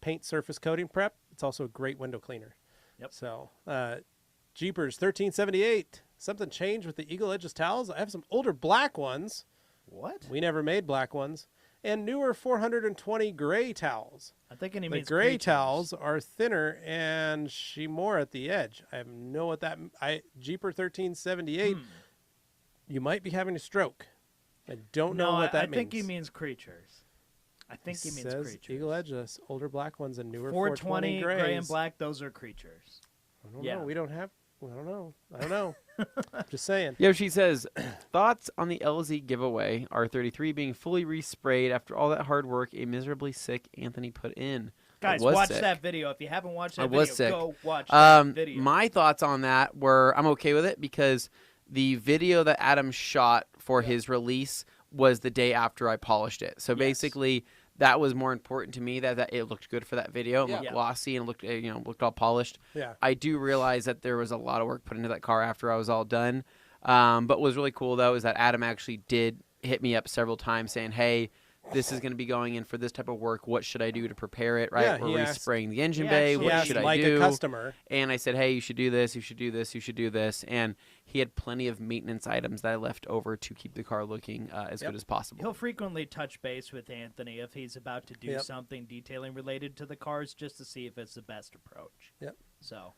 paint surface coating prep. It's also a great window cleaner. Yep. So Jeepers 1378. Something changed with the Eagle Edges towels. I have some older black ones. What? We never made black ones. And newer 420 gray towels. I think he The means gray creatures. towels are thinner and more at the edge. I have no what that. Jeeper 1378. You might be having a stroke. I don't know what that I means. think he means creatures. I think he means says creatures. Eagle Edgeless, older black ones and newer 420 grays. gray and black, those are creatures. I don't Yeah. know. We don't have. I don't know. Just saying. Yeah, she says, thoughts on the LZ giveaway, R33 being fully resprayed after all that hard work a miserably sick Anthony put in. Guys, was watch sick. that video. If you haven't watched I that was video, sick. go watch that video. My thoughts on that were I'm okay with it because the video that Adam shot for his release was the day after I polished it. So basically, that was more important to me, that it looked good for that video. It looked Yeah. glossy and looked, looked all polished. Yeah. I do realize that there was a lot of work put into that car after I was all done. But what was really cool, though, is that Adam actually did hit me up several times saying, hey, this is going to be going in for this type of work. What should I do to prepare it, right? Yeah, We're he asked- respraying the engine he bay. actually What Yes, should I like do? a customer. And I said, hey, you should do this, you should do this, you should do this. And he had plenty of maintenance items that I left over to keep the car looking as Yep. good as possible. He'll frequently touch base with Anthony if he's about to do Yep. something detailing related to the cars, just to see if it's the best approach. Yep. So,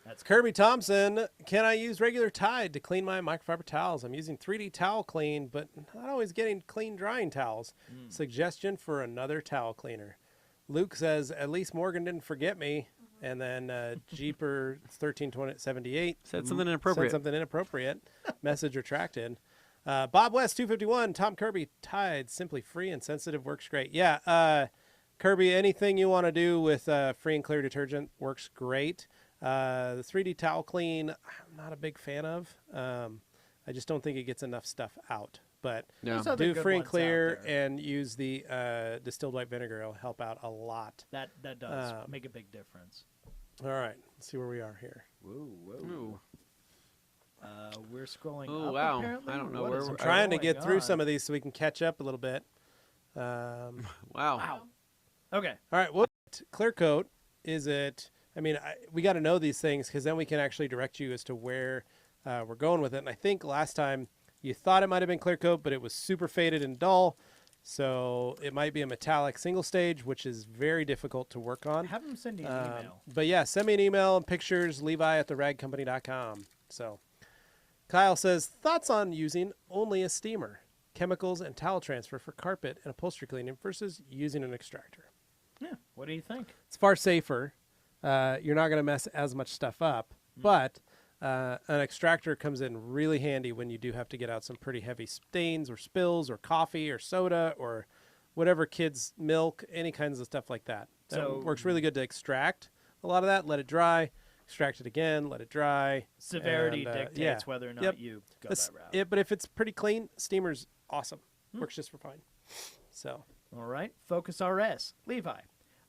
that's Kirby Thompson, can I use regular Tide to clean my microfiber towels? I'm using 3D Towel Clean, but not always getting clean drying towels. Suggestion for another towel cleaner. Luke says, at least Morgan didn't forget me. And then Jeeper 1378 Said something inappropriate. Said something inappropriate. Message retracted. Bob West 251, Tom Kirby, Tide, simply free and sensitive, works great. Yeah, Kirby, anything you want to do with free and clear detergent works great. The 3D Towel Clean, I'm not a big fan of. I just don't think it gets enough stuff out. But Yeah. There's other do good free and ones out clear there. and use the distilled white vinegar. It'll help out a lot. That does make a big difference. All right, let's see where we are here. Ooh. We're scrolling Oh, up, wow. apparently. I don't know What where is we're- I'm trying to going get through on? some of these so we can catch up a little bit. Wow. Okay. All right, what clear coat is it? I mean, we got to know these things because then we can actually direct you as to where we're going with it. And I think last time you thought it might have been clear coat, but it was super faded and dull. So it might be a metallic single stage, which is very difficult to work on. Have him send you an email. But yeah, send me an email and pictures, levi@theragcompany.com. So Kyle says, thoughts on using only a steamer, chemicals and towel transfer for carpet and upholstery cleaning versus using an extractor. Yeah. What do you think? It's far safer. You're not going to mess as much stuff up, but an extractor comes in really handy when you do have to get out some pretty heavy stains or spills or coffee or soda or whatever kids' milk, any kinds of stuff like that. So- That works really good to extract a lot of that, let it dry, extract it again, let it dry. Severity and, dictates yeah. whether or not Yep. you go That's that route. it, but if it's pretty clean, steamer's awesome. Works just for fine. So All right. Focus RS. Levi,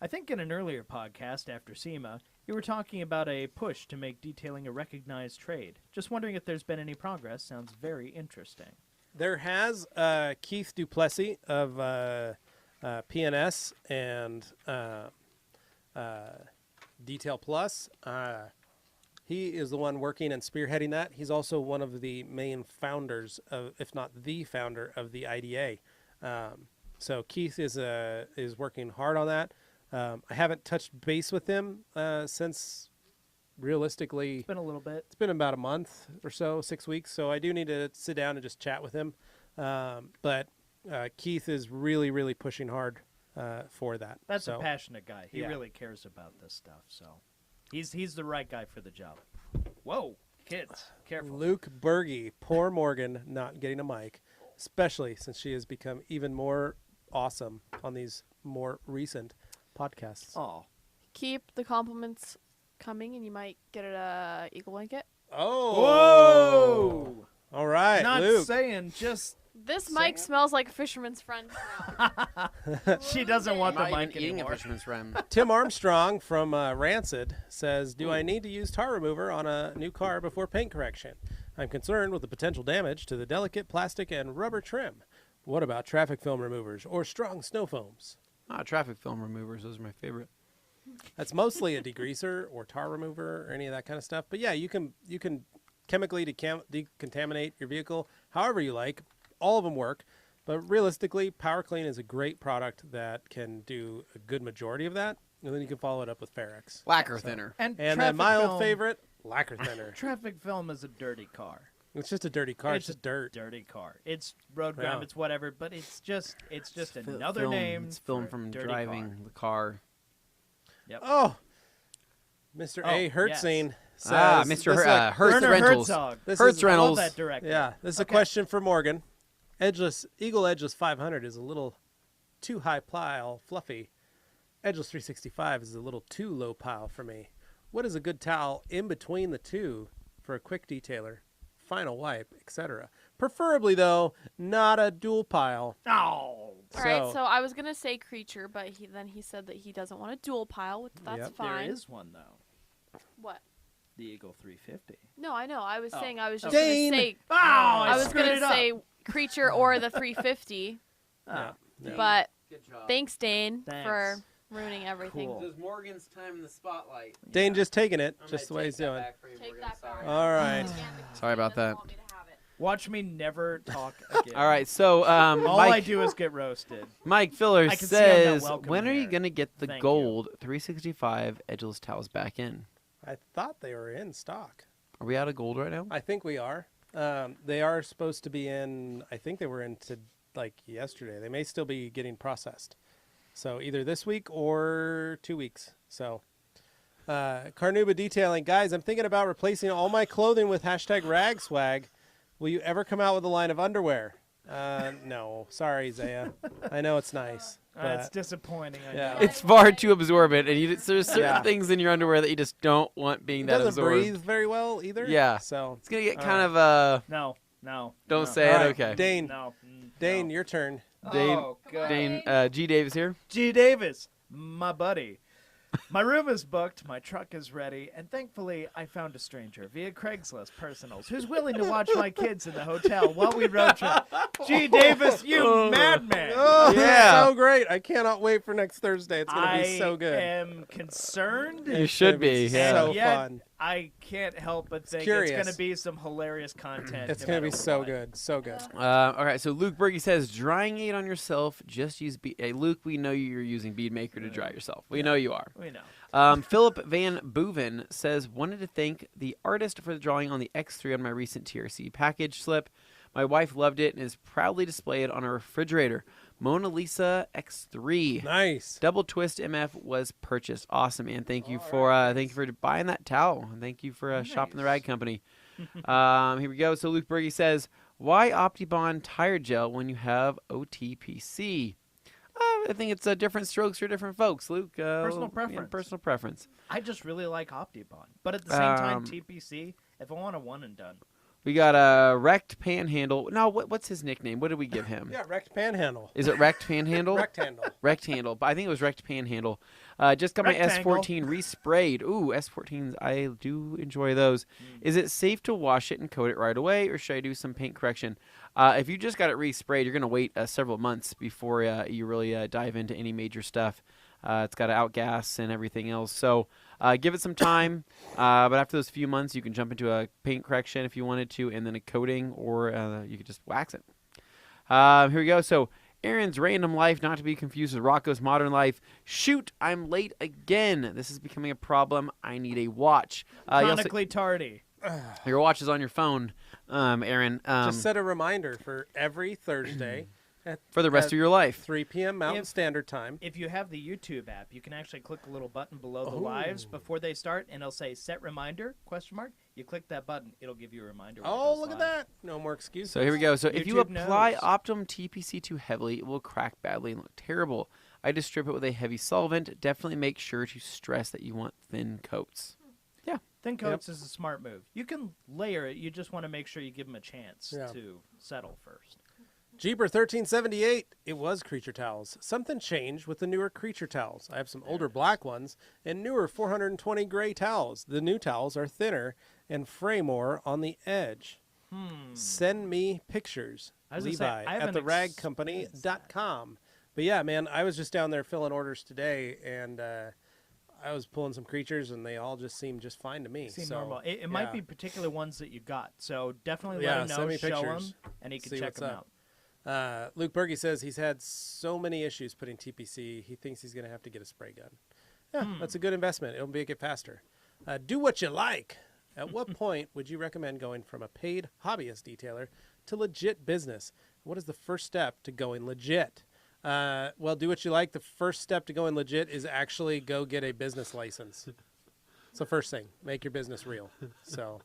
I think in an earlier podcast after Sema, you were talking about a push to make detailing a recognized trade. Just wondering if there's been any progress. Sounds very interesting. there has Keith Duplessis of PNS and Detail Plus. He is the one working and spearheading that. He's also one of the main founders of, if not the founder of the IDA. So Keith is working hard on that. I haven't touched base with him since realistically It's been a little bit. it's been about a month or so, 6 weeks. So I do need to sit down and just chat with him. But Keith is really, really pushing hard for that. That's so, a passionate guy. He yeah. really cares about this stuff. So he's the right guy for the job. Whoa, kids, careful. Luke Berge, poor Morgan, not getting a mic, especially since she has become even more awesome on these more recent podcasts. Oh, Keep the compliments coming, and you might get a Eagle blanket. Oh, whoa! all right, Not Luke. saying, just This mic smells like a fisherman's friend. she doesn't want the I'm not mic even eating a anymore. fisherman's rim. Tim Armstrong from Rancid says, do I need to use tar remover on a new car before paint correction? I'm concerned with the potential damage to the delicate plastic and rubber trim. What about traffic film removers or strong snow foams? Traffic film removers, those are my favorite. That's mostly a degreaser or tar remover or any of that kind of stuff. But yeah, you can chemically decontaminate your vehicle however you like. All of them work. But realistically, Power Clean is a great product that can do a good majority of that. And then you can follow it up with Ferrex. Lacquer thinner. And And then traffic my old film- favorite, lacquer thinner. Traffic film is a dirty car. It's just a dirty car. It's just dirt. Dirty car. It's road grime. Yeah. It's whatever. But it's just another film. name. It's film for a from dirty driving car. the car. Yep. Oh, Mr. Oh, A. Hertzine says, Mr. this is Hertz Werner Rentals. Herzog. This Hertz is- I love Rentals. that director. Yeah, this is a Okay. question for Morgan. Eagle Edgeless 500 is a little too high pile, fluffy. Edgeless 365 is a little too low pile for me. What is a good towel in between the two for a quick detailer, final wipe, etc.? Preferably, though, not a dual pile. Oh, All right, so I was gonna say creature, but then he said that he doesn't want a dual pile, which that's fine. There is one though. What? The Eagle 350. No, I know. I was saying I was just Dane! gonna say. I was gonna say creature or the 350. Yeah. But Good job. thanks, Dane, Thanks. for ruining everything. Cool. This is Morgan's time in the spotlight. Dane just taking it, I'm just the gonna way take he's that doing. back for you, Take Morgan. that Sorry. back. All right. Sorry about that. Watch me never talk again. All right, so All I Mike, do is get roasted. Mike Filler I can see I'm not says, welcome when are you here. going to get the Thank you. gold 365 edgeless towels back in? I thought they were in stock. Are we out of gold right now? I think we are. They are supposed to be in. I think they were in yesterday. They may still be getting processed. So either this week or 2 weeks. So Carnuba Detailing. Guys, I'm thinking about replacing all my clothing with #ragswag. Will you ever come out with a line of underwear? No. Sorry, Zaya. I know it's nice. It's disappointing. I Yeah. know. It's far too absorbent, and there's certain Yeah. things in your underwear that you just don't want being It that doesn't absorbed. breathe very well either. Yeah. So It's going to get All kind right. of No. Don't no. say All it, right, okay. Dane. No. Dane, your turn. Dane, Oh, God. Dane G. Davis here. G. Davis, my buddy. My room is booked, my truck is ready, and thankfully I found a stranger via Craigslist Personals who's willing to watch my kids in the hotel while we road trip. G. Davis, you madman! Oh, Yeah. so great. I cannot wait for next Thursday. It's going to be so good. I am concerned. You should be. Yeah. So and yet, fun. I can't help but think curious. it's going to be some hilarious content. It's no going to be matter so what. good. So good. All right, so Luke Berge says, drying aid on yourself, just use bead. Hey, Luke, we know you're using Bead Maker to dry yourself. We know you are. We know. Philip Van Boeven says, wanted to thank the artist for the drawing on the X3 on my recent TRC package slip. My wife loved it and is proudly displayed on her refrigerator. Mona Lisa X3. Nice. Doubletwist MF was purchased. Awesome, man. Thank you for buying that towel. And thank you for shopping the rag company. Here we go. So Luke Berge says, why OptiBond tire gel when you have OTPC? I think it's different strokes for different folks, Luke. Personal yeah, preference. personal preference. I just really like OptiBond. But at the same time, TPC, if I want a one and done. We got a Wrecked Panhandle. No, what's his nickname? What did we give him? Yeah, Wrecked Panhandle. Is it Wrecked Panhandle? Rectangle. Rectangle. But I think it was Wrecked Panhandle. Just got Rectangle. my S14 resprayed. Ooh, S14s. I do enjoy those. Is it safe to wash it and coat it right away, or should I do some paint correction? If you just got it resprayed, you're going to wait several months before you really dive into any major stuff. It's got to outgas and everything else. So give it some time. But after those few months, you can jump into a paint correction if you wanted to, and then a coating, or you could just wax it. Here we go. So Aaron's Random Life, not to be confused with Rocco's Modern Life. Shoot, I'm late again. This is becoming a problem. I need a watch. Chronically tardy. Your watch is on your phone, Aaron. Just set a reminder for every Thursday for the rest of your life. 3 p.m. Mountain If- Standard Time. If you have the YouTube app, you can actually click a little button below the lives before they start, and it'll say "Set Reminder?" ? You click that button, it'll give you a reminder. when it Oh, goes look at live. that. No more excuses. So here we go. So if you YouTube apply knows. Optum TPC too heavily, it will crack badly and look terrible. I just strip it with a heavy solvent. Definitely make sure to stress that you want thin coats. Yeah. Thin coats is a smart move. You can layer it. You just want to make sure you give them a chance Yeah. to settle first. Jeeper 1378. It was Creature Towels. Something changed with the newer Creature Towels. I have some older black ones and newer 420 gray towels. The new towels are thinner and fray more on the edge. Send me pictures. I was gonna say, Levi I have at an theragcompany.com. But yeah, man, I was just down there filling orders today, and I was pulling some creatures, and they all just seemed just fine to me. Seem so, normal. It might yeah. be particular ones that you got. So definitely Yeah, let him know, send me show him, pictures. and he can See check what's them up. out. Luke Berge says he's had so many issues putting TPC, he thinks he's going to have to get a spray gun. Yeah, that's a good investment. It'll make it faster. Do what you like. At what point would you recommend going from a paid hobbyist detailer to legit business? What is the first step to going legit? Well, do what you like. The first step to going legit is actually go get a business license. It's the first thing. Make your business real. So,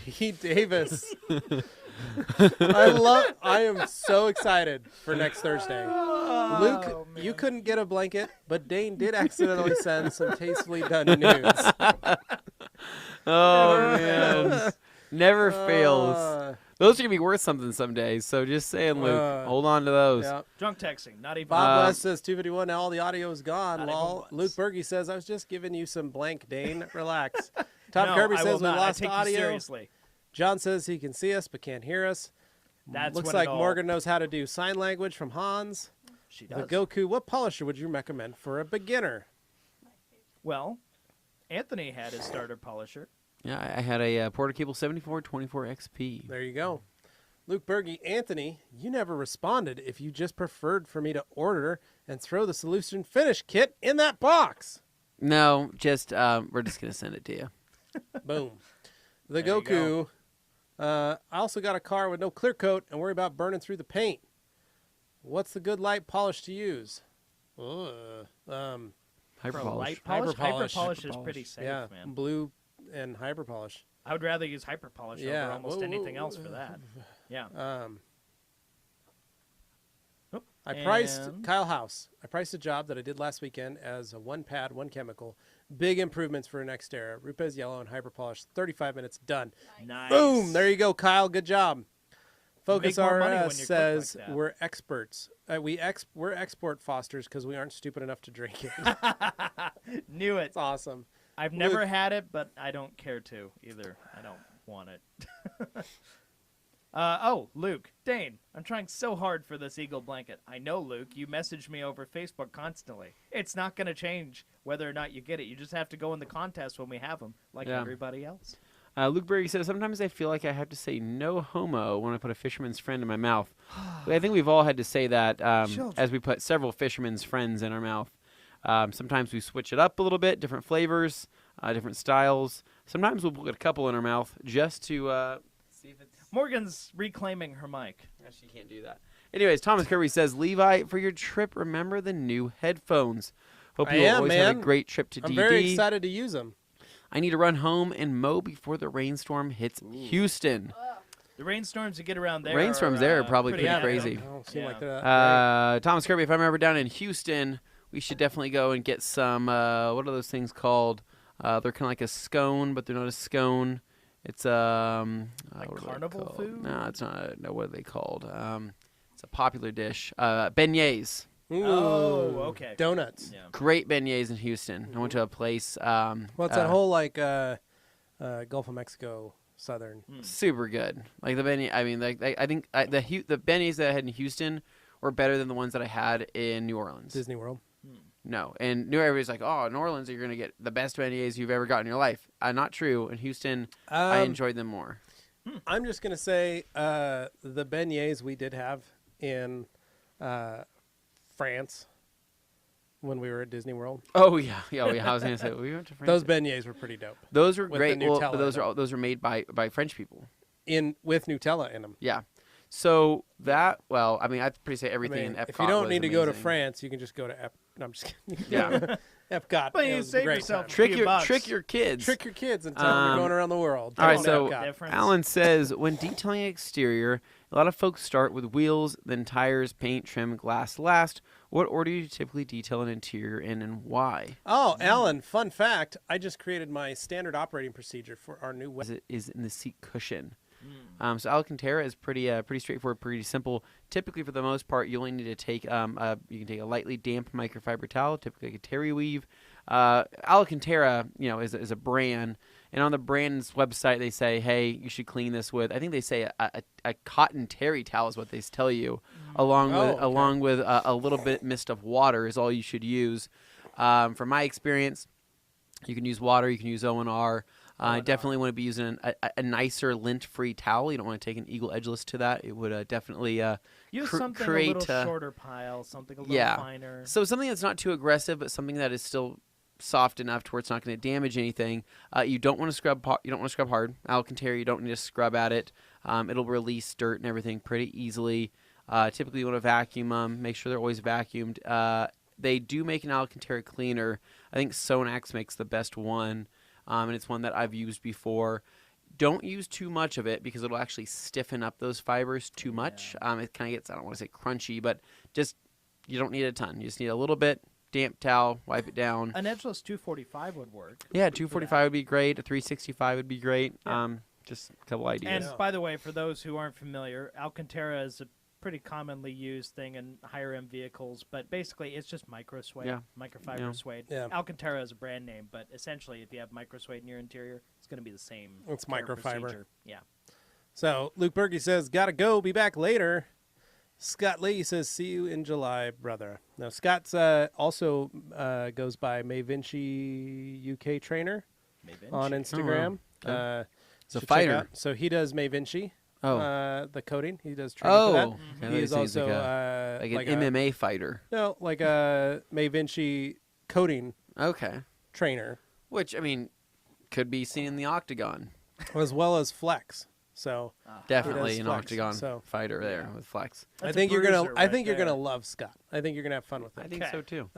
G. Davis. I am so excited for next Thursday. Luke, you couldn't get a blanket, but Dane did accidentally send some tastefully done nudes. Oh, man. Never fails. Those are gonna be worth something someday. So just saying, Luke, hold on to those. Yeah. Drunk texting, not even. Bob West says 251. Now all the audio is gone. Not even Lol. once. Luke Berge says I was just giving you some blank. Dane, relax. Tom No, Kirby I says will we not. lost I take you audio. seriously. John says he can see us but can't hear us. That's Looks when like it all- Morgan knows how to do sign language from Hans. She The does. Goku. What polisher would you recommend for a beginner? Well, Anthony had his starter polisher. Yeah, I had a Porter Cable 7424 XP. There you go. Luke Berge, Anthony, you never responded if you just preferred for me to order and throw the solution finish kit in that box. No, just we're just gonna send it to you. Boom. The There you Goku. I also got a car with no clear coat and worry about burning through the paint. What's the good light polish to use? Hyper For polish. light polish, Hyper polish. hyper polish is Hyper pretty polish. safe, Yeah, man. blue and hyper polish. I would rather use hyper polish Yeah. over almost Whoa, anything whoa, else for that. Yeah. I priced And- Kyle House. I priced a job that I did last weekend as a 1 pad, 1 chemical. Big improvements for Nextera. Rupes yellow and hyper polish. 35 minutes done. Nice. Boom! There you go, Kyle. Good job. Focus make more money when RS you click says like that. we're experts. We're export Fosters because we aren't stupid enough to drink it. Knew it. It's awesome. I've never had it, but I don't care to either. I don't want it. Luke, Dane, I'm trying so hard for this Eagle blanket. I know, Luke, you message me over Facebook constantly. It's not going to change whether or not you get it. You just have to go in the contest when we have them, like Yeah. everybody else. Luke Berry says, sometimes I feel like I have to say no homo when I put a fisherman's friend in my mouth. I think we've all had to say that as we put several fisherman's friends in our mouth. Sometimes we switch it up a little bit, different flavors, different styles. Sometimes we'll put a couple in our mouth just to see if it's... Morgan's reclaiming her mic. She can't do that. Anyways, Thomas Kirby says, Levi, for your trip, remember the new headphones. Hope you always have a great trip to DD. I'm very excited to use them. I need to run home and mow before the rainstorm hits Houston. The rainstorms you get around there Rainstorms are, there are probably pretty epic. crazy. I don't seem Yeah. like that. Thomas Kirby, if I'm ever down in Houston, we should definitely go and get some, what are those things called? They're kind of like a scone, but they're not a scone. It's Like what are they carnival called? food? No, it's not. No, what are they called? It's a popular dish. Beignets. Ooh, okay. Donuts. Yeah. Great beignets in Houston. I went to a place. Well, it's that whole like Gulf of Mexico southern. Super good. Like the beignet. I mean, I think the beignets that I had in Houston were better than the ones that I had in New Orleans. Disney World. No, and everybody's like, oh, New Orleans, you're gonna get the best beignets you've ever got in your life. Not true. In Houston, I enjoyed them more. I'm just gonna say the beignets we did have in France when we were at Disney World. Oh yeah. I was gonna say we went to France. Those beignets were pretty dope. Those were with great. the Well, Nutella but those in are those are made by French people. With Nutella in them. Yeah. So that I mean, I'd pretty say everything in Epcot. if you don't was need to go to amazing. France, you can just go to No, I'm just kidding. Yeah. Epcot. But It you was a save great yourself time. few bucks. Trick your kids. Trick your kids and tell them you're going around the world. All right, Tell so them Epcot. Difference. Alan says, when detailing exterior, a lot of folks start with wheels, then tires, paint, trim, glass last. What order do you typically detail an interior in, and why? Oh, Alan, fun fact. I just created my standard operating procedure for our new It is in the seat cushion. So Alcantara is pretty straightforward, pretty simple. Typically, for the most part, you only need to take you can take a lightly damp microfiber towel, typically like a terry weave. Alcantara, is a brand, and on the brand's website they say, hey, you should clean this with. I think they say a cotton terry towel is what they tell you, along with a little bit mist of water is all you should use. From my experience, you can use water, you can use O&R. I definitely want to be using a nicer lint-free towel. You don't want to take an Eagle Edgeless to that. It would definitely Use something create a little shorter pile, something a little yeah. finer. So something that's not too aggressive, but something that is still soft enough to where it's not going to damage anything. You don't want to scrub. You don't want to scrub hard. Alcantara, you don't need to scrub at it. It'll release dirt and everything pretty easily. Typically, you want to vacuum them. Make sure they're always vacuumed. They do make an Alcantara cleaner. I think Sonax makes the best one. And it's one that I've used before. Don't use too much of it because it'll actually stiffen up those fibers too much. It kind of gets, I don't want to say crunchy, but just, you don't need a ton. You just need a little bit, damp towel, wipe it down. An edgeless 245 would work. Yeah, 245 would be great. A 365 would be great. Yeah. Just a couple ideas. And by the way, for those who aren't familiar, Alcantara is a pretty commonly used thing in higher end vehicles, but basically it's just micro suede, microfiber suede. Yeah. Alcantara is a brand name, but essentially if you have micro suede in your interior, it's going to be the same. It's care microfiber. procedure. Yeah. So Luke Berkey says, "Gotta go. Be back later." Scott Lee says, "See you in July, brother." Now Scott's also goes by May Vinci UK Trainer on Instagram. It's a should check fighter. out. So he does May Vinci. The coating. He does training for that. Okay. He's also like an MMA fighter. No, like a May Vinci coating Okay. trainer, Which, I mean, could be seen in the octagon. as well as flex. So Definitely He an does flex, octagon so- fighter there with flex. I That's think a you're gonna. bruiser I right think you're there. gonna love Scott. I think you're gonna have fun with I it. think so too.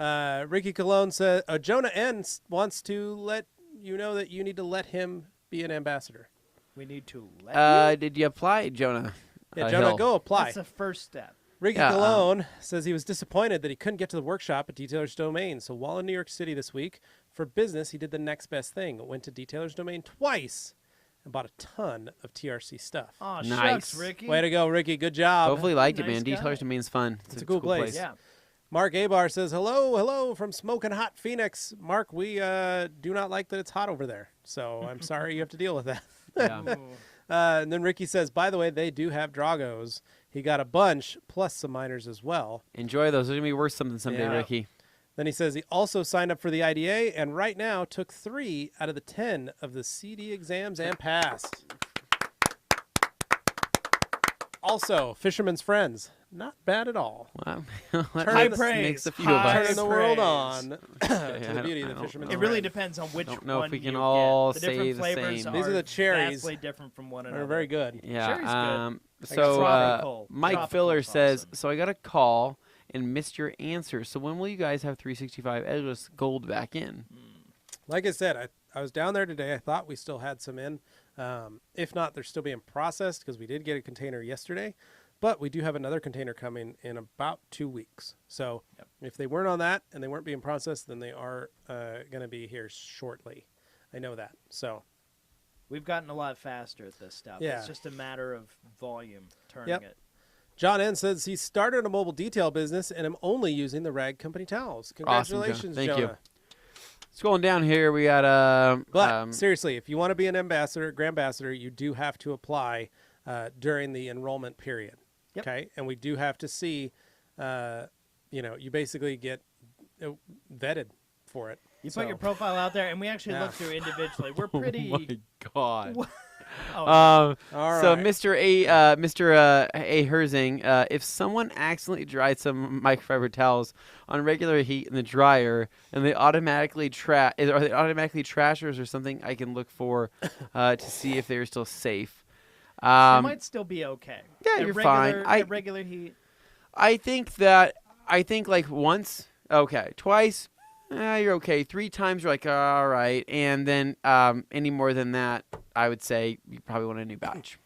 Ricky Cologne says Jonah N wants to let you know that you need to let him be an ambassador. We need to let you. Did you apply, Jonah? Yeah, Jonah, Hill? go apply. That's the first step. Ricky Yeah, Cologne says he was disappointed that he couldn't get to the workshop at Detailer's Domain. So while in New York City this week for business, he did the next best thing. Went to Detailer's Domain twice and bought a ton of TRC stuff. Oh, Nice. shucks, Ricky. Way to go, Ricky. Good job. Hopefully, you like it, Nice man. guy. Detailer's Domain's fun. It's a cool place. Yeah. Mark Abar says, hello from Smoking Hot Phoenix. Mark, we do not like that it's hot over there. So I'm sorry you have to deal with that. Yeah. Ooh. And then Ricky says, by the way, they do have Dragos. He got a bunch, plus some miners as well. Enjoy those. They're going to be worth something someday, Yeah. Ricky. Then he says he also signed up for the IDA and right now took 3 out of the 10 of the CD exams and passed. Also, Fisherman's Friends. Not bad at all. Wow. High praise. Makes a few High of us. Turning the world praise. on to the I beauty of don't the Fisherman's It Friends. really depends on which Don't know if one we can you all get. The different say the flavors same. These are the cherries. vastly different from one another. They're very good. Yeah. Cherry's good. So tropical. Mike Tropical Filler is says, awesome. so I got a call and missed your answer. So when will you guys have 365 Edgeless Gold back in? Like I said, I was down there today. I thought we still had some in. If not, they're still being processed because we did get a container yesterday. But we do have another container coming in about 2 weeks. So if they weren't on that and they weren't being processed, then they are going to be here shortly. I know that. So We've gotten a lot faster at this stuff. Yeah. It's just a matter of volume turning Yep. it. John N says he started a mobile detail business and I'm only using the Rag Company towels. Awesome, Congratulations, Jonah. Thank you. Jonah. Scrolling down here, we got But seriously, if you want to be an ambassador, Grand Ambassador, you do have to apply during the enrollment period. Yep. Okay, and we do have to see, you basically get vetted for it. You So- put your profile out there, and we actually Yeah. look through individually. We're pretty. Oh my God. Oh, All So right. Mr. A Herzing, if someone accidentally dried some microfiber towels on regular heat in the dryer and they automatically are they automatically trashers or something I can look for to see if they're still safe? it might still be okay. yeah, At you're regular, fine. At regular heat. I think like once, okay, twice, you're okay. 3 times you're like, all right, and then any more than that, I would say you probably want a new batch.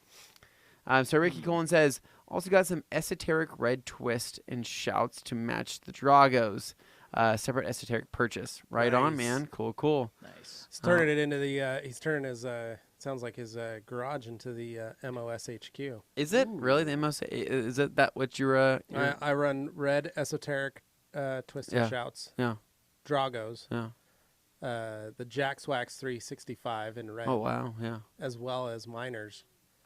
So Ricky Colin says, also got some esoteric red twist and shouts to match the Dragos. Separate esoteric purchase. Right on, Nice. man. Cool. Nice. He's turning it into the. He's turning his. Sounds like his garage into the MOS HQ. Is it really the MOS? Is it that what you're? I run red esoteric twisted Yeah. shouts, Yeah. Dragos, Yeah. the Jax Wax 365 in red, Oh wow. Yeah. as well as miners.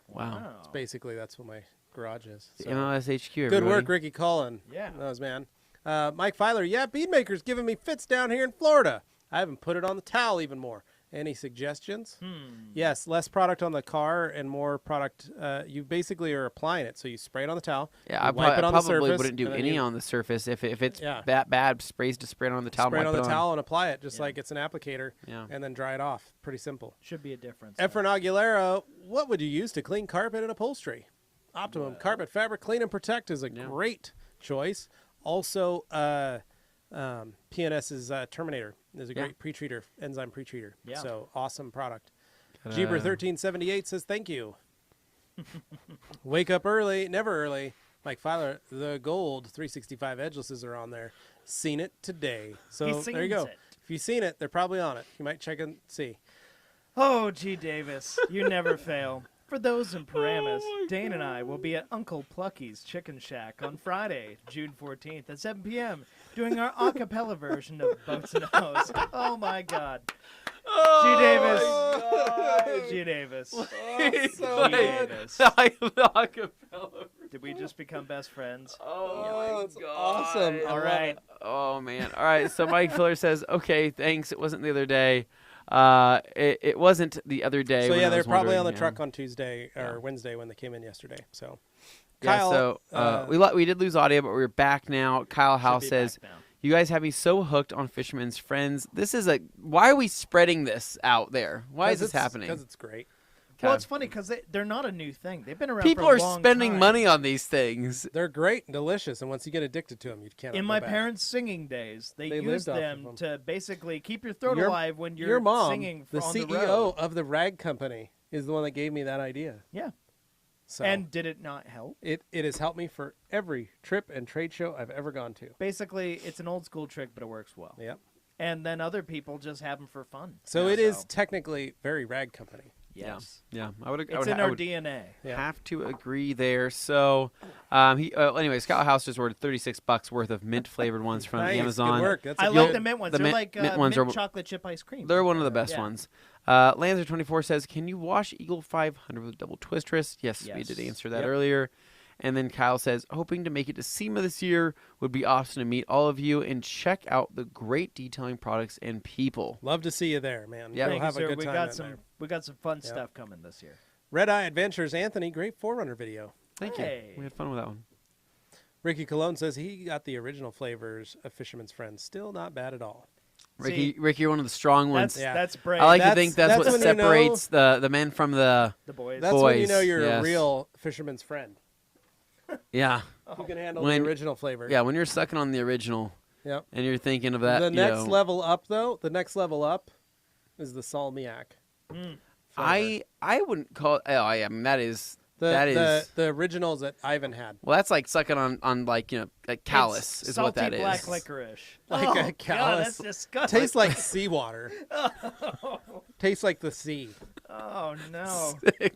Wow. Basically, that's what my garage is. The So. MOS HQ. Good everybody. work, Ricky Cullen. Yeah. That was man. Mike Filer, yeah, Beadmaker's giving me fits down here in Florida. I haven't put it on the towel even more. Any suggestions? Yes, less product on the car and more product. You basically are applying it. So you spray it on the towel. Yeah, you I wipe it on the probably surface, wouldn't do and then any you on the surface if it's Yeah. that bad. Sprays to spray it on the towel. spray it wipe on the towel and apply it just Yeah. like it's an applicator, Yeah. and then dry it off. Pretty simple. Should be a difference. Efren Aguilera, what would you use to clean carpet and upholstery? Optimum Carpet Fabric Clean and Protect is a great choice. Also, PNS's Terminator is a great pre-treater, enzyme pre-treater. Yeah. So awesome product. Jeeber1378 says thank you. Wake up early, never early. Mike Filer, the gold 365 edgelesses are on there. Seen it today. So there you go. It. If you've seen it, they're probably on it. You might check and see. Oh, G. Davis, you never fail. For those in Paramus, Dane and I will be at Uncle Plucky's Chicken Shack on Friday, June 14th at 7 p.m. doing our a cappella version of Boats and Hoes. Oh, my God. G. Davis. So G. Davis. Did we just become best friends? Oh, that's awesome. All right. Oh, man. All right. So Mike Filler says, okay, thanks. It wasn't the other day. It wasn't the other day. So when yeah, I they're was probably on the wondering, truck on Tuesday or Wednesday when they came in yesterday. So, Yeah, Kyle, so we did lose audio, but we're back now. Kyle House Should be says, back now. "You guys have me so hooked on Fisherman's Friends. This is why are we spreading this out there? Why is this happening? Because it's great. Well, it's funny because they're not a new thing. They've been around People for a are long spending time. money on these things. They're great and delicious, and once you get addicted to them, you can't. In my parents' singing days, they used lived off of them them. to basically keep your throat alive when you're your mom, singing the on CEO the road. of the rag company, is the one that gave me that idea. Yeah. So And did it not help? it has helped me for every trip and trade show I've ever gone to. Basically, it's an old school trick, but it works well. Yep. And then other people just have them for fun. So it is technically very rag company. Yes. Yeah, I would. It's in our DNA. Have to agree there. So, anyways, Kyle House just ordered $36 worth of mint flavored ones from Nice, Amazon. Good work. That's I a like good- the mint ones. the They're mint- like mint ones mint are- chocolate chip ice cream. They're one of the best Yeah. ones. Lancer24 says, "Can you wash Eagle 500 with a double twist wrist?" Yes, we Yes. did answer that Yep. earlier. And then Kyle says, "Hoping to make it to Sema this year. Would be awesome to meet all of you and check out the great detailing products and people." Love to see you there, man. Yeah. You'll Thank you, have sir. a good We time got in some. there. We got some fun stuff coming this year. Red Eye Adventures, Anthony, great Forerunner video. Thank Hey. you. We had fun with that one. Ricky Cologne says he got the original flavors of Fisherman's Friends. Still not bad at all. Ricky, you're one of the strong ones. That's brave. I like to That's- think that's what that's when you know- separates the men from the the boys. That's when you know Boys, you're yes. a real fisherman's friend. yeah. Who can handle When- the original flavor. Yeah, when you're sucking on the original Yep. and you're thinking of that, The you next know, level up, though, is the salmiak. I wouldn't call. Oh, I mean that is The originals that Ivan had. well, that's like sucking on like like callus It's is what that salty is. black licorice. Like oh, a God, callus. that's disgusting. Tastes like seawater. Tastes like the sea. Oh no. I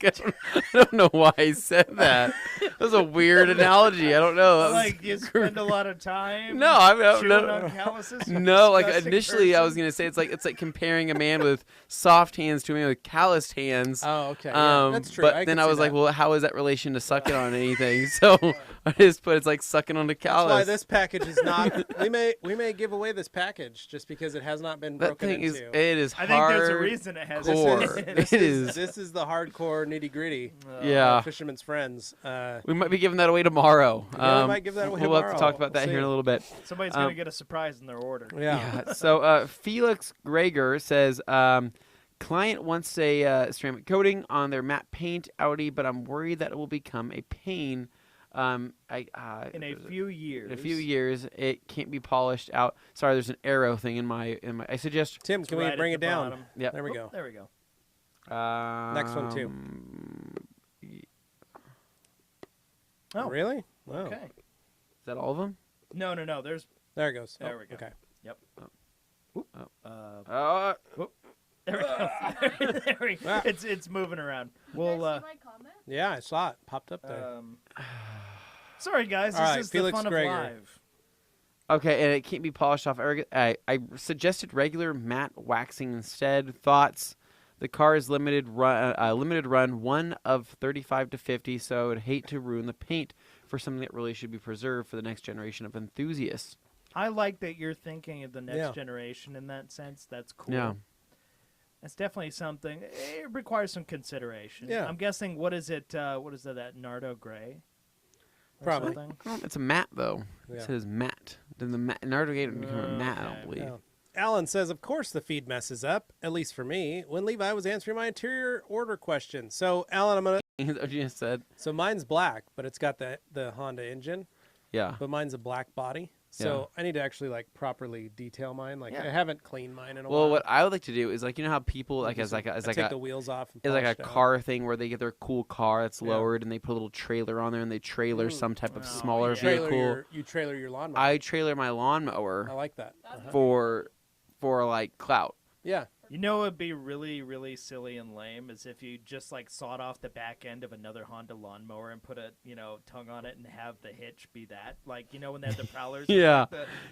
don't know why I said that. That was a weird analogy. I don't know. That was- Like you spend a lot of time. No, I mean, chewing no. on calluses. No, like Disgusting initially I was person. gonna say it's like comparing a man with soft hands to a man with calloused hands. Oh, okay. Yeah, that's true. But I then can I see was like, that. well, how is that relation to sucking on anything? So I just put it's like sucking on a That's callus. why this package is not. we may give away this package just because it has not been that broken thing into. is I hard. think there's a reason it has core. this. It is. This is the hardcore nitty gritty. Yeah. Fisherman's Friends. We might be giving that away tomorrow. Yeah, we might give that away We'll have to tomorrow. talk about that We'll here in see. a little bit. Somebody's gonna get a surprise in their order. Yeah. So Felix Greger says, client wants a ceramic coating on their matte paint Audi, but I'm worried that it will become a pain. In a few years. In a few years, it can't be polished out. Sorry, there's an arrow thing in my. I suggest. Tim, can we right bring at it the down? bottom. Yep. There we go. There we go. Next one too. Oh. Really? Wow. Okay. Is that all of them? No. There's. There it goes. There Oh, we go. Okay. Yep. Oh, There we go. there we go. Ah. It's moving around. We'll. Yeah, I saw it. Popped up there. Sorry guys. All This right, is Felix the fun Greger. of live. okay, and it can't be polished off. I suggested regular matte waxing instead. Thoughts? The car is limited run, one of 35 to 50, so I'd hate to ruin the paint for something that really should be preserved for the next generation of enthusiasts. I like that you're thinking of the next Yeah. generation in that sense. That's cool. Yeah. That's definitely something. It requires some consideration. Yeah. I'm guessing. What is it? What is that Nardo Gray? Or Probably. something? Well, it's a matte though. Yeah. It says matte. Then the Nardo Gate would become a matte, I Okay. don't believe. Yeah. Alan says, of course the feed messes up, at least for me, when Levi was answering my interior order question. So, Alan, I'm going to... Is that what you just said? So mine's black, but it's got the Honda engine, Yeah. but mine's a black body. So I need to actually like properly detail mine. Like I haven't cleaned mine in a while. Well, what I would like to do is like you know how people like as like take the wheels off. And it's like a polish it out. car thing where they get their cool car that's Yeah. lowered and they put a little trailer on there and they trailer some type of Oh, smaller yeah. vehicle. You trailer your lawnmower. I trailer my lawnmower I like that. for like clout. Yeah. You know what would be really, really silly and lame is if you just like sawed off the back end of another Honda lawnmower and put a tongue on it and have the hitch be that. Like, when they have the prowlers. Yeah.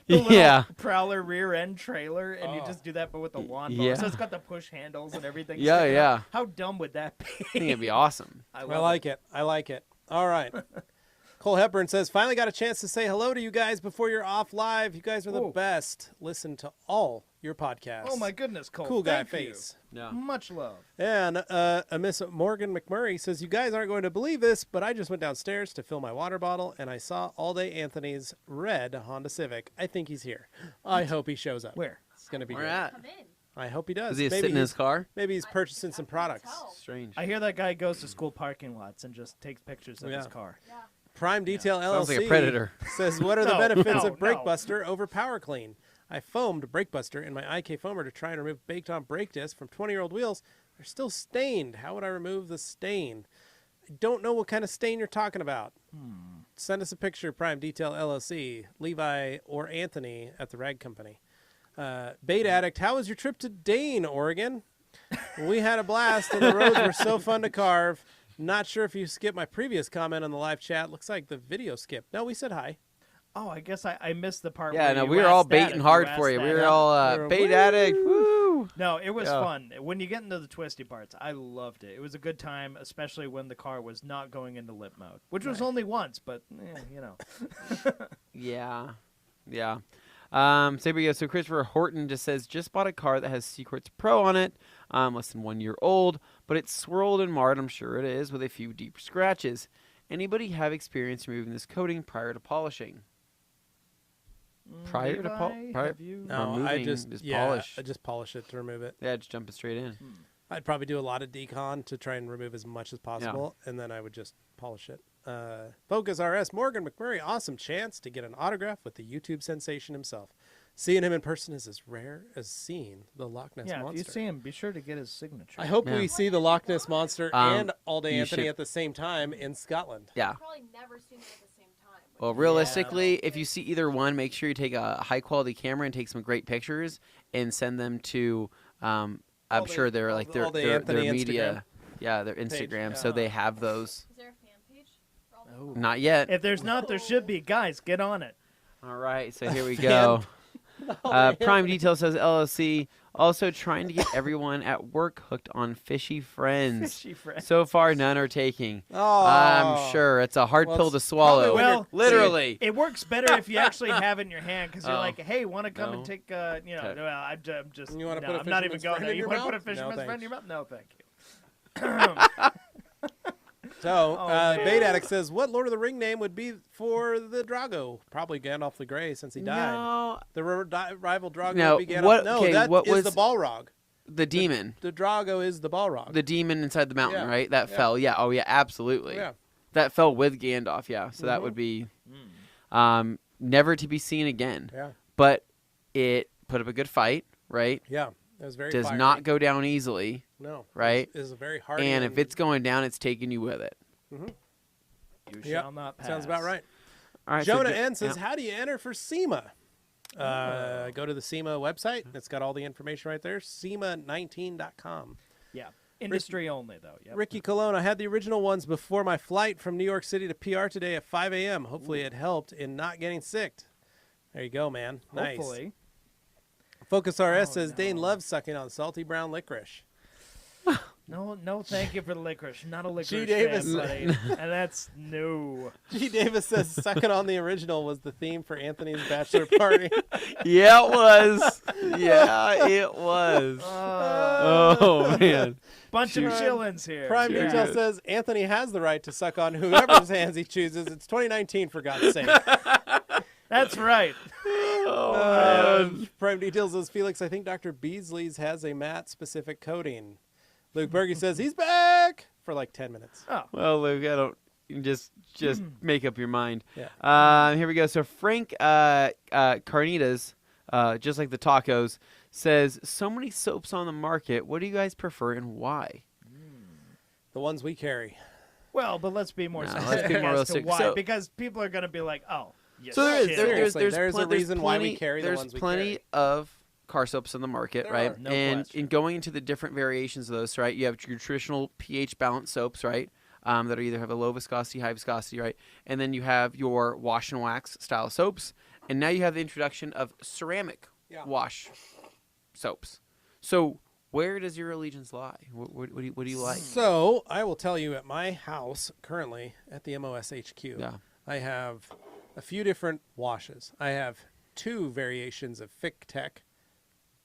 The little prowler rear end trailer, and you just do that but with the lawnmower. Yeah. So it's got the push handles and everything. Yeah, yeah. How dumb would that be? I think it'd be awesome. I like it. I like it. All right. Cole Hepburn says, finally got a chance to say hello to you guys before you're off live. You guys are the best. Listen to all your podcasts. Oh, my goodness, Cole. Cool guy Thank face. Yeah. Much love. And a Miss Morgan McMurray says, you guys aren't going to believe this, but I just went downstairs to fill my water bottle, and I saw All Day Anthony's red Honda Civic. I think he's here. I hope he shows up. Where? It's going to be Where great. at? Come in. I hope he does. Is he sitting in his car? Maybe he's purchasing some products. Strange. I hear that guy goes to school parking lots and just takes pictures of his car. Yeah. Prime Detail LLC Sounds like a predator. says, what are the No, benefits no, of BrakeBuster over Power Clean? I foamed BrakeBuster in my IK foamer to try and remove baked-on brake discs from 20-year-old wheels. They're still stained. How would I remove the stain? I don't know what kind of stain you're talking about. Send us a picture, Prime Detail LLC, Levi or Anthony at the Rag Company. Bait Addict, how was your trip to Dane, Oregon? We had a blast, and the roads were so fun to carve. Not sure if you skipped my previous comment on the live chat. Looks like the video skipped. No, we said hi. Oh, I guess I missed the part Yeah, where no, you we were all asked that, baiting if hard you for you. asked We that. were all We were, bait woo! addict. Woo! No, it was Yeah. fun. When you get into the twisty parts, I loved it. It was a good time, especially when the car was not going into lit mode, which was only once, but, Yeah. Yeah. So here we go. So Christopher Horton just says, just bought a car that has Secrets Pro on it, less than 1 year old, but it's swirled and marred, I'm sure it is, with a few deep scratches. Anybody have experience removing this coating prior to polishing? Prior to Levi, prior? have you? No, Removing, I just polish. I just polish it to remove it. Yeah, just jump it straight in. I'd probably do a lot of decon to try and remove as much as possible, and then I would just polish it. Focus RS, Morgan McMurray, awesome chance to get an autograph with the YouTube sensation himself. Seeing him in person is as rare as seeing the Loch Ness Yeah, Monster. if you see him, be sure to get his signature. I hope Yeah. we see the Loch Ness Monster and All Day you Anthony should- at the same time in Scotland. Yeah. Probably never seen it at the same time. Well, realistically, if you see either one, make sure you take a high-quality camera and take some great pictures and send them to, I'm sure they're like All Day their Anthony media. Yeah, their Instagram. So they have those. Is there a fan page? For All Day? Not yet. If there's not, there should be. Guys, get on it. All right, so here we go. Prime Detail says LLC also trying to get everyone at work hooked on fishy friends. Fishy friends. So far, none are taking. Oh. I'm sure it's a hard Well, pill to it's swallow. probably when Well, literally. it works better if you actually have it in your hand because you're Oh. like, hey, want to come No. and take, Okay. well, I'm just, You wanna no, put a I'm not even fisherman's going friend there. in You your want to put a mouth? No, fisherman's friend in thanks. your mouth? No, thank you. So, man. Bait Addict says, what Lord of the Ring name would be for the Drago? Probably Gandalf the Grey, since he died. No, The rival Drago No, would be Gandalf. what- No, okay, that what is was- the Balrog. the demon. The Drago is the Balrog. The demon inside the mountain, Yeah. right? That Yeah. fell. Yeah. Oh, yeah. Absolutely. Yeah. That fell with Gandalf. Yeah. So that would be never to be seen again. Yeah. But it put up a good fight, right? Yeah. It was very Does fiery. not go down easily, No. right? It was a very hard. and if it's going down, it's taking you with it. You Yep. shall not pass. Sounds about right. All right. Jonah so N says, yeah. how do you enter for SEMA? Go to the SEMA website. It's got all the information right there. SEMA19.com. Yeah. Industry only, though. Yep. Ricky Colon, I had the original ones before my flight from New York City to PR today at 5 a.m. Hopefully it helped in not getting sick. There you go, man. Nice. Hopefully. Focus RS says, Dane loves sucking on salty brown licorice. No, thank you for the licorice. Not a licorice Davis. fan, buddy. And that's no. G. Davis says, sucking on the original was the theme for Anthony's bachelor party. Yeah, it was. Yeah, it was. Oh man. Bunch of chillins here. Prime Yeah. Detail says, Anthony has the right to suck on whoever's hands he chooses. It's 2019, for God's sake. That's right. Prime Detail says, Felix, I think Dr. Beasley's has a matte-specific coating. Luke Berge says, he's back for like 10 minutes. Oh. Well, Luke, I don't. You just make up your mind. Yeah. Here we go. So Frank Carnitas, just like the tacos, says, so many soaps on the market. What do you guys prefer and why? The ones we carry. Well, but let's be more No, specific let's be more as to realistic. why. So- because people are going to be like, oh, yes, So there is shit. Seriously, there's there's a plenty- reason why we carry the there's ones we plenty carry. of car soaps on the market, There right? are. No and question. in going into the different variations of those, right? You have your traditional pH balanced soaps, right? That are either have a low viscosity, high viscosity, right? And then you have your wash and wax style soaps. And now you have the introduction of ceramic wash soaps. So where does your allegiance lie? What do you like? So I will tell you, at my house currently at the MOS HQ, I have a few different washes. I have 2 variations of Fic Tech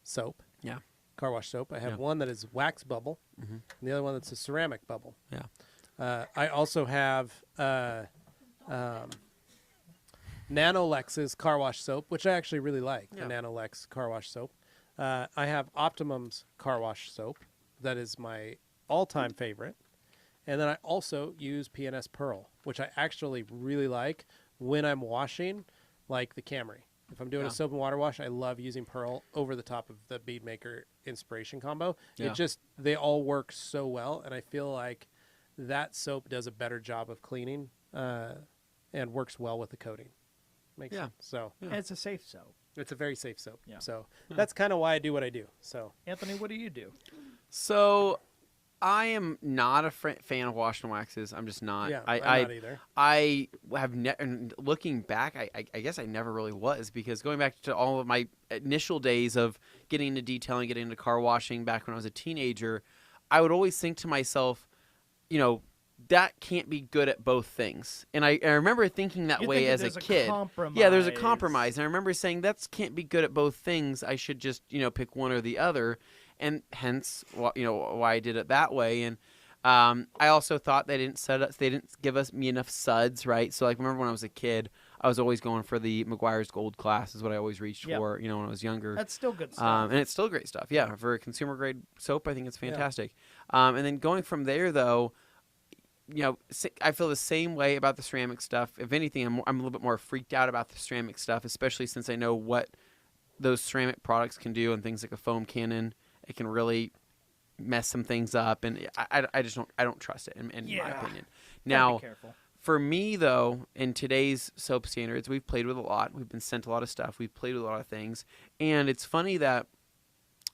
soap. Yeah. Car wash soap. I have one that is wax bubble, and the other one that's a ceramic bubble. Yeah. I also have Nanolex's car wash soap, which I actually really like. The Nanolex car wash soap. I have Optimum's car wash soap. That is my all-time favorite. And then I also use PNS Pearl, which I actually really like when I'm washing, like the Camry. If I'm doing a soap and water wash, I love using Pearl over the top of the Bead Maker Inspiration combo. Yeah. They all work so well, and I feel like that soap does a better job of cleaning and works well with the coating. Makes sense. So And it's a safe soap. it's a very safe soap. Yeah. So that's kind of why I do what I do. So Anthony, what do you do? So I am not a fan of wash and waxes. I'm just not. yeah, I'm not either. I have looking back, I guess I never really was, because going back to all of my initial days of getting into detailing, getting into car washing back when I was a teenager, I would always think to myself, you know, that can't be good at both things. And I remember thinking that way as a kid. Yeah, there's a compromise. And I remember saying that can't be good at both things. I should just, pick one or the other. And hence, why I did it that way. And I also thought they didn't give me enough suds, right? So like, remember when I was a kid, I was always going for the McGuire's Gold class is what I always reached for, when I was younger. That's still good stuff. And it's still great stuff. Yeah, for a consumer grade soap, I think it's fantastic. And then going from there, though, I feel the same way about the ceramic stuff. If anything, I'm a little bit more freaked out about the ceramic stuff, especially since I know what those ceramic products can do and things like a foam cannon. It can really mess some things up, and I just don't trust it in my opinion. Now, for me though, in today's soap standards, we've played with a lot. We've been sent a lot of stuff. We've played with a lot of things, and it's funny that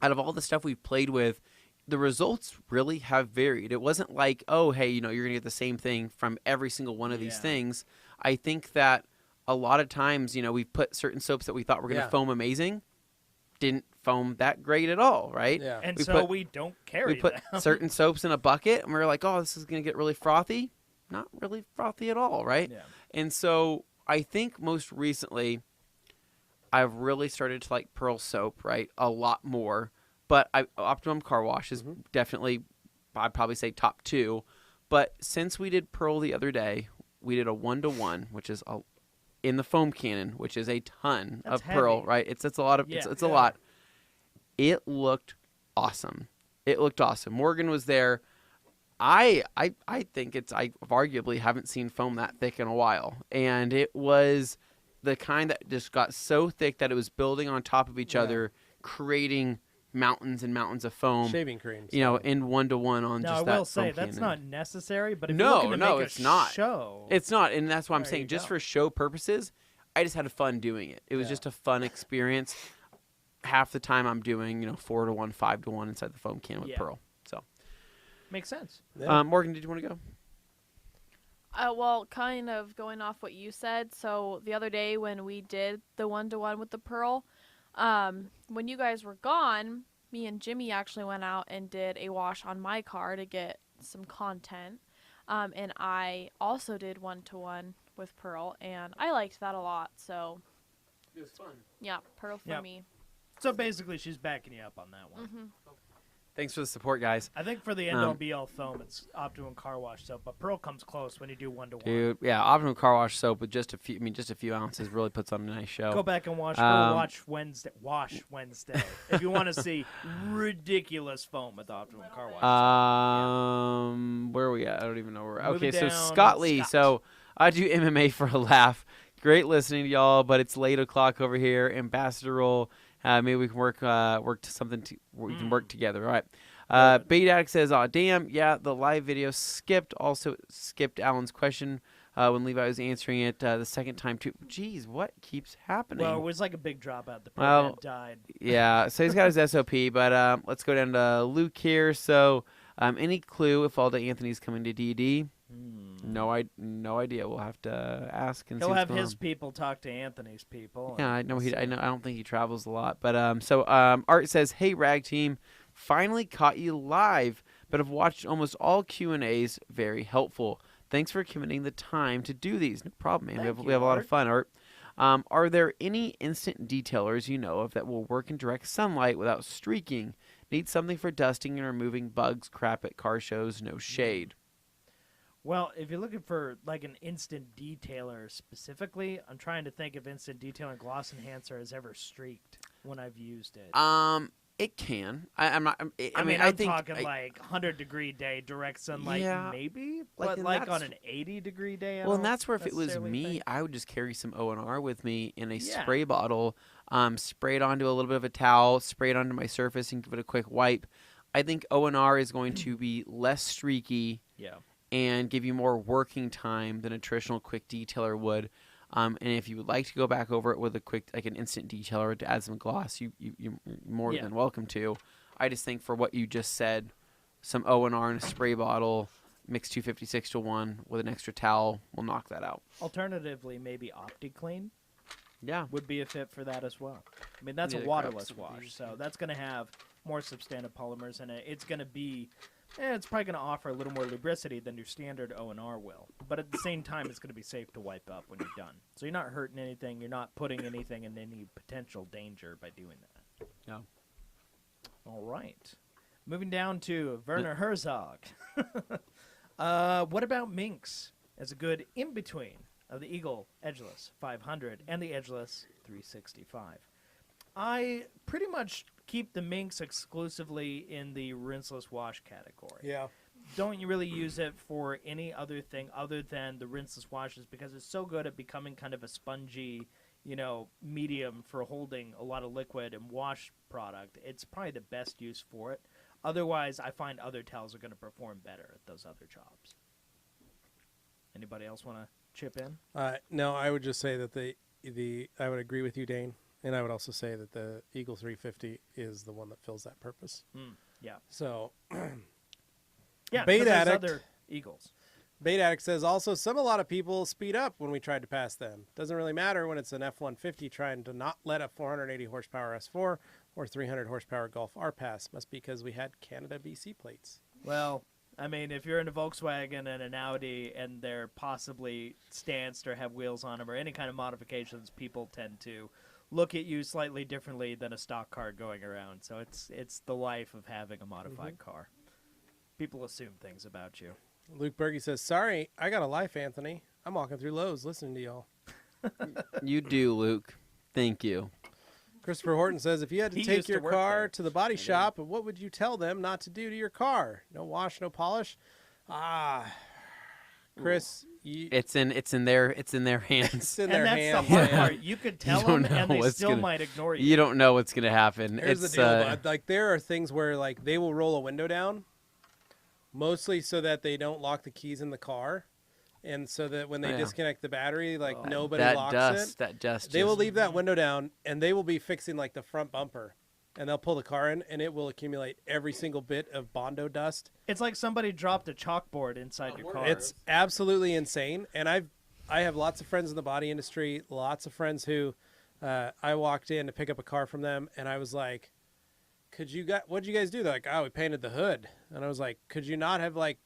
out of all the stuff we've played with, the results really have varied. It wasn't like, oh, hey, you're going to get the same thing from every single one of these things. I think that a lot of times, we've put certain soaps that we thought were going to foam amazing, didn't foam that great at all, right? Yeah. And we don't carry We put certain soaps in a bucket, and we were like, oh, this is going to get really frothy. Not really frothy at all, right? Yeah. And so I think most recently I've really started to like Pearl soap, right, a lot more. But Optimum Car Wash is definitely, I'd probably say, top 2. But since we did Pearl the other day, we did a 1-to-1, which is in the foam cannon, which is a ton of Pearl, heavy. right? It's a lot of it's a lot. It looked awesome. It looked awesome. Morgan was there. I think I arguably haven't seen foam that thick in a while, and it was the kind that just got so thick that it was building on top of each other, creating mountains and mountains of foam, Shaving cream. in 1-to-1 on Now, just I that will say foam that's cannon. not necessary, but if No, you're looking to no, make it's a not. show, It's not, and that's why I'm There saying you just go. for show purposes, I just had fun doing it. It was just a fun experience. Half the time I'm doing, 4-to-1, 5-to-1 inside the foam can with Pearl. So makes sense. Yeah. Morgan, did you want to go? Well, kind of going off what you said. So the other day when we did the 1-to-1 with the Pearl, when you guys were gone, me and Jimmy actually went out and did a wash on my car to get some content. And I also did 1-to-1 with Pearl, and I liked that a lot. So It was fun. yeah, Pearl for me. So basically, she's backing you up on that one. Thanks for the support, guys. I think for the end-all be-all foam, it's Optimum Car Wash soap, but Pearl comes close when you do 1-to-1. Dude, yeah, Optimum Car Wash soap with just a few ounces really puts on a nice show. Go back and watch Wash Wednesday if you want to see ridiculous foam with Optimum Car Wash. Where are we at? I don't even know where. Moving Okay, so down, Scott Lee. Scott. So I do MMA for a laugh. Great listening to y'all, but it's late o'clock over here. Ambassador role. Maybe we can work to something. We can work together. All right. Bait Addict says, "Oh damn, yeah, the live video skipped. Also skipped Alan's question. when Levi was answering it the second time too. Jeez, what keeps happening? Well, it was like a big dropout. The program died. Yeah, so he's got his SOP, but let's go down to Luke here. So, any clue if all the Anthony's coming to DD? No idea. We'll have to ask and see. He'll what's have going his on. people talk to Anthony's people. Yeah, I know. I don't think he travels a lot, but Art says, "Hey, Rag Team, finally caught you live, but have watched almost all Q&As. Very helpful. Thanks for committing the time to do these. No problem, man. We have a lot of fun, Art. Are there any instant detailers you know of that will work in direct sunlight without streaking? Need something for dusting and removing bugs, crap at car shows, no shade." Well, if you're looking for like an instant detailer specifically, I'm trying to think if instant detailing gloss enhancer has ever streaked when I've used it. It can. I'm not. I mean, I'm think talking like 100-degree day direct sunlight, maybe, Like, but and like on that's- an 80-degree day. Well, and that's where if it was necessarily me, think. I would just carry some O&R with me in a Yeah. spray bottle, spray it onto a little bit of a towel, spray it onto my surface, and give it a quick wipe. I think O&R is going to be less streaky and give you more working time than a traditional quick detailer would. And if you would like to go back over it with a quick, like an instant detailer to add some gloss, you're more than welcome to. I just think for what you just said, some O&R in a spray bottle, mix 256 to 1 with an extra towel will knock that out. Alternatively, maybe OptiClean Yeah. would be a fit for that as well. I mean, that's a Yeah, waterless grab some wash, so that's going to have more substantive polymers in it. It's going to be, it's probably going to offer a little more lubricity than your standard O&R will. But at the same time, it's going to be safe to wipe up when you're done. So you're not hurting anything. You're not putting anything in any potential danger by doing that. Yeah. All right. Moving down to Werner Herzog. What about Minx as a good in-between of the Eagle Edgeless 500 and the Edgeless 365? I pretty much keep the Minx exclusively in the rinseless wash category. Yeah. Don't you really use it for any other thing other than the rinseless washes because it's so good at becoming kind of a spongy, medium for holding a lot of liquid and wash product. It's probably the best use for it. Otherwise, I find other towels are going to perform better at those other jobs. Anybody else want to chip in? No, I would just say that I would agree with you, Dane. And I would also say that the Eagle 350 is the one that fills that purpose. Yeah. So, yeah, Bait there's Addict. other Eagles. Bait Addict says also a lot of people speed up when we tried to pass them. Doesn't really matter when it's an F-150 trying to not let a 480 horsepower S4 or 300 horsepower Golf R pass. Must be because we had Canada BC plates. Well, I mean, if you're in a Volkswagen and an Audi and they're possibly stanced or have wheels on them or any kind of modifications, people tend to look at you slightly differently than a stock car going around. So it's the life of having a modified car. People assume things about you. Luke Berge says, sorry, I got a life, Anthony. I'm walking through Lowe's listening to y'all. You do, Luke. Thank you. Christopher Horton says, if you had to He take used to your work car there. to the body shop, what would you tell them not to do to your car? No wash, no polish? Chris, It's in their hands. it's in And their that's hands. the hard man. part. You could tell don't them, and know they what's still gonna- might ignore you. You don't know what's gonna happen. Here's it's the deal, bud. Like, there are things where, like, they will roll a window down, mostly so that they don't lock the keys in the car, and so that when they yeah. disconnect the battery, like, nobody that locks dust. it. That dust. They will just- leave that window down, and they will be fixing, like, the front bumper. And they'll pull the car in, and it will accumulate every single bit of Bondo dust. It's like somebody dropped a chalkboard inside your car. It's absolutely insane. And I have lots of friends in the body industry, lots of friends who I walked in to pick up a car from them, and I was like, what'd you guys do? They're like, oh, we painted the hood. And I was like, could you not have, like,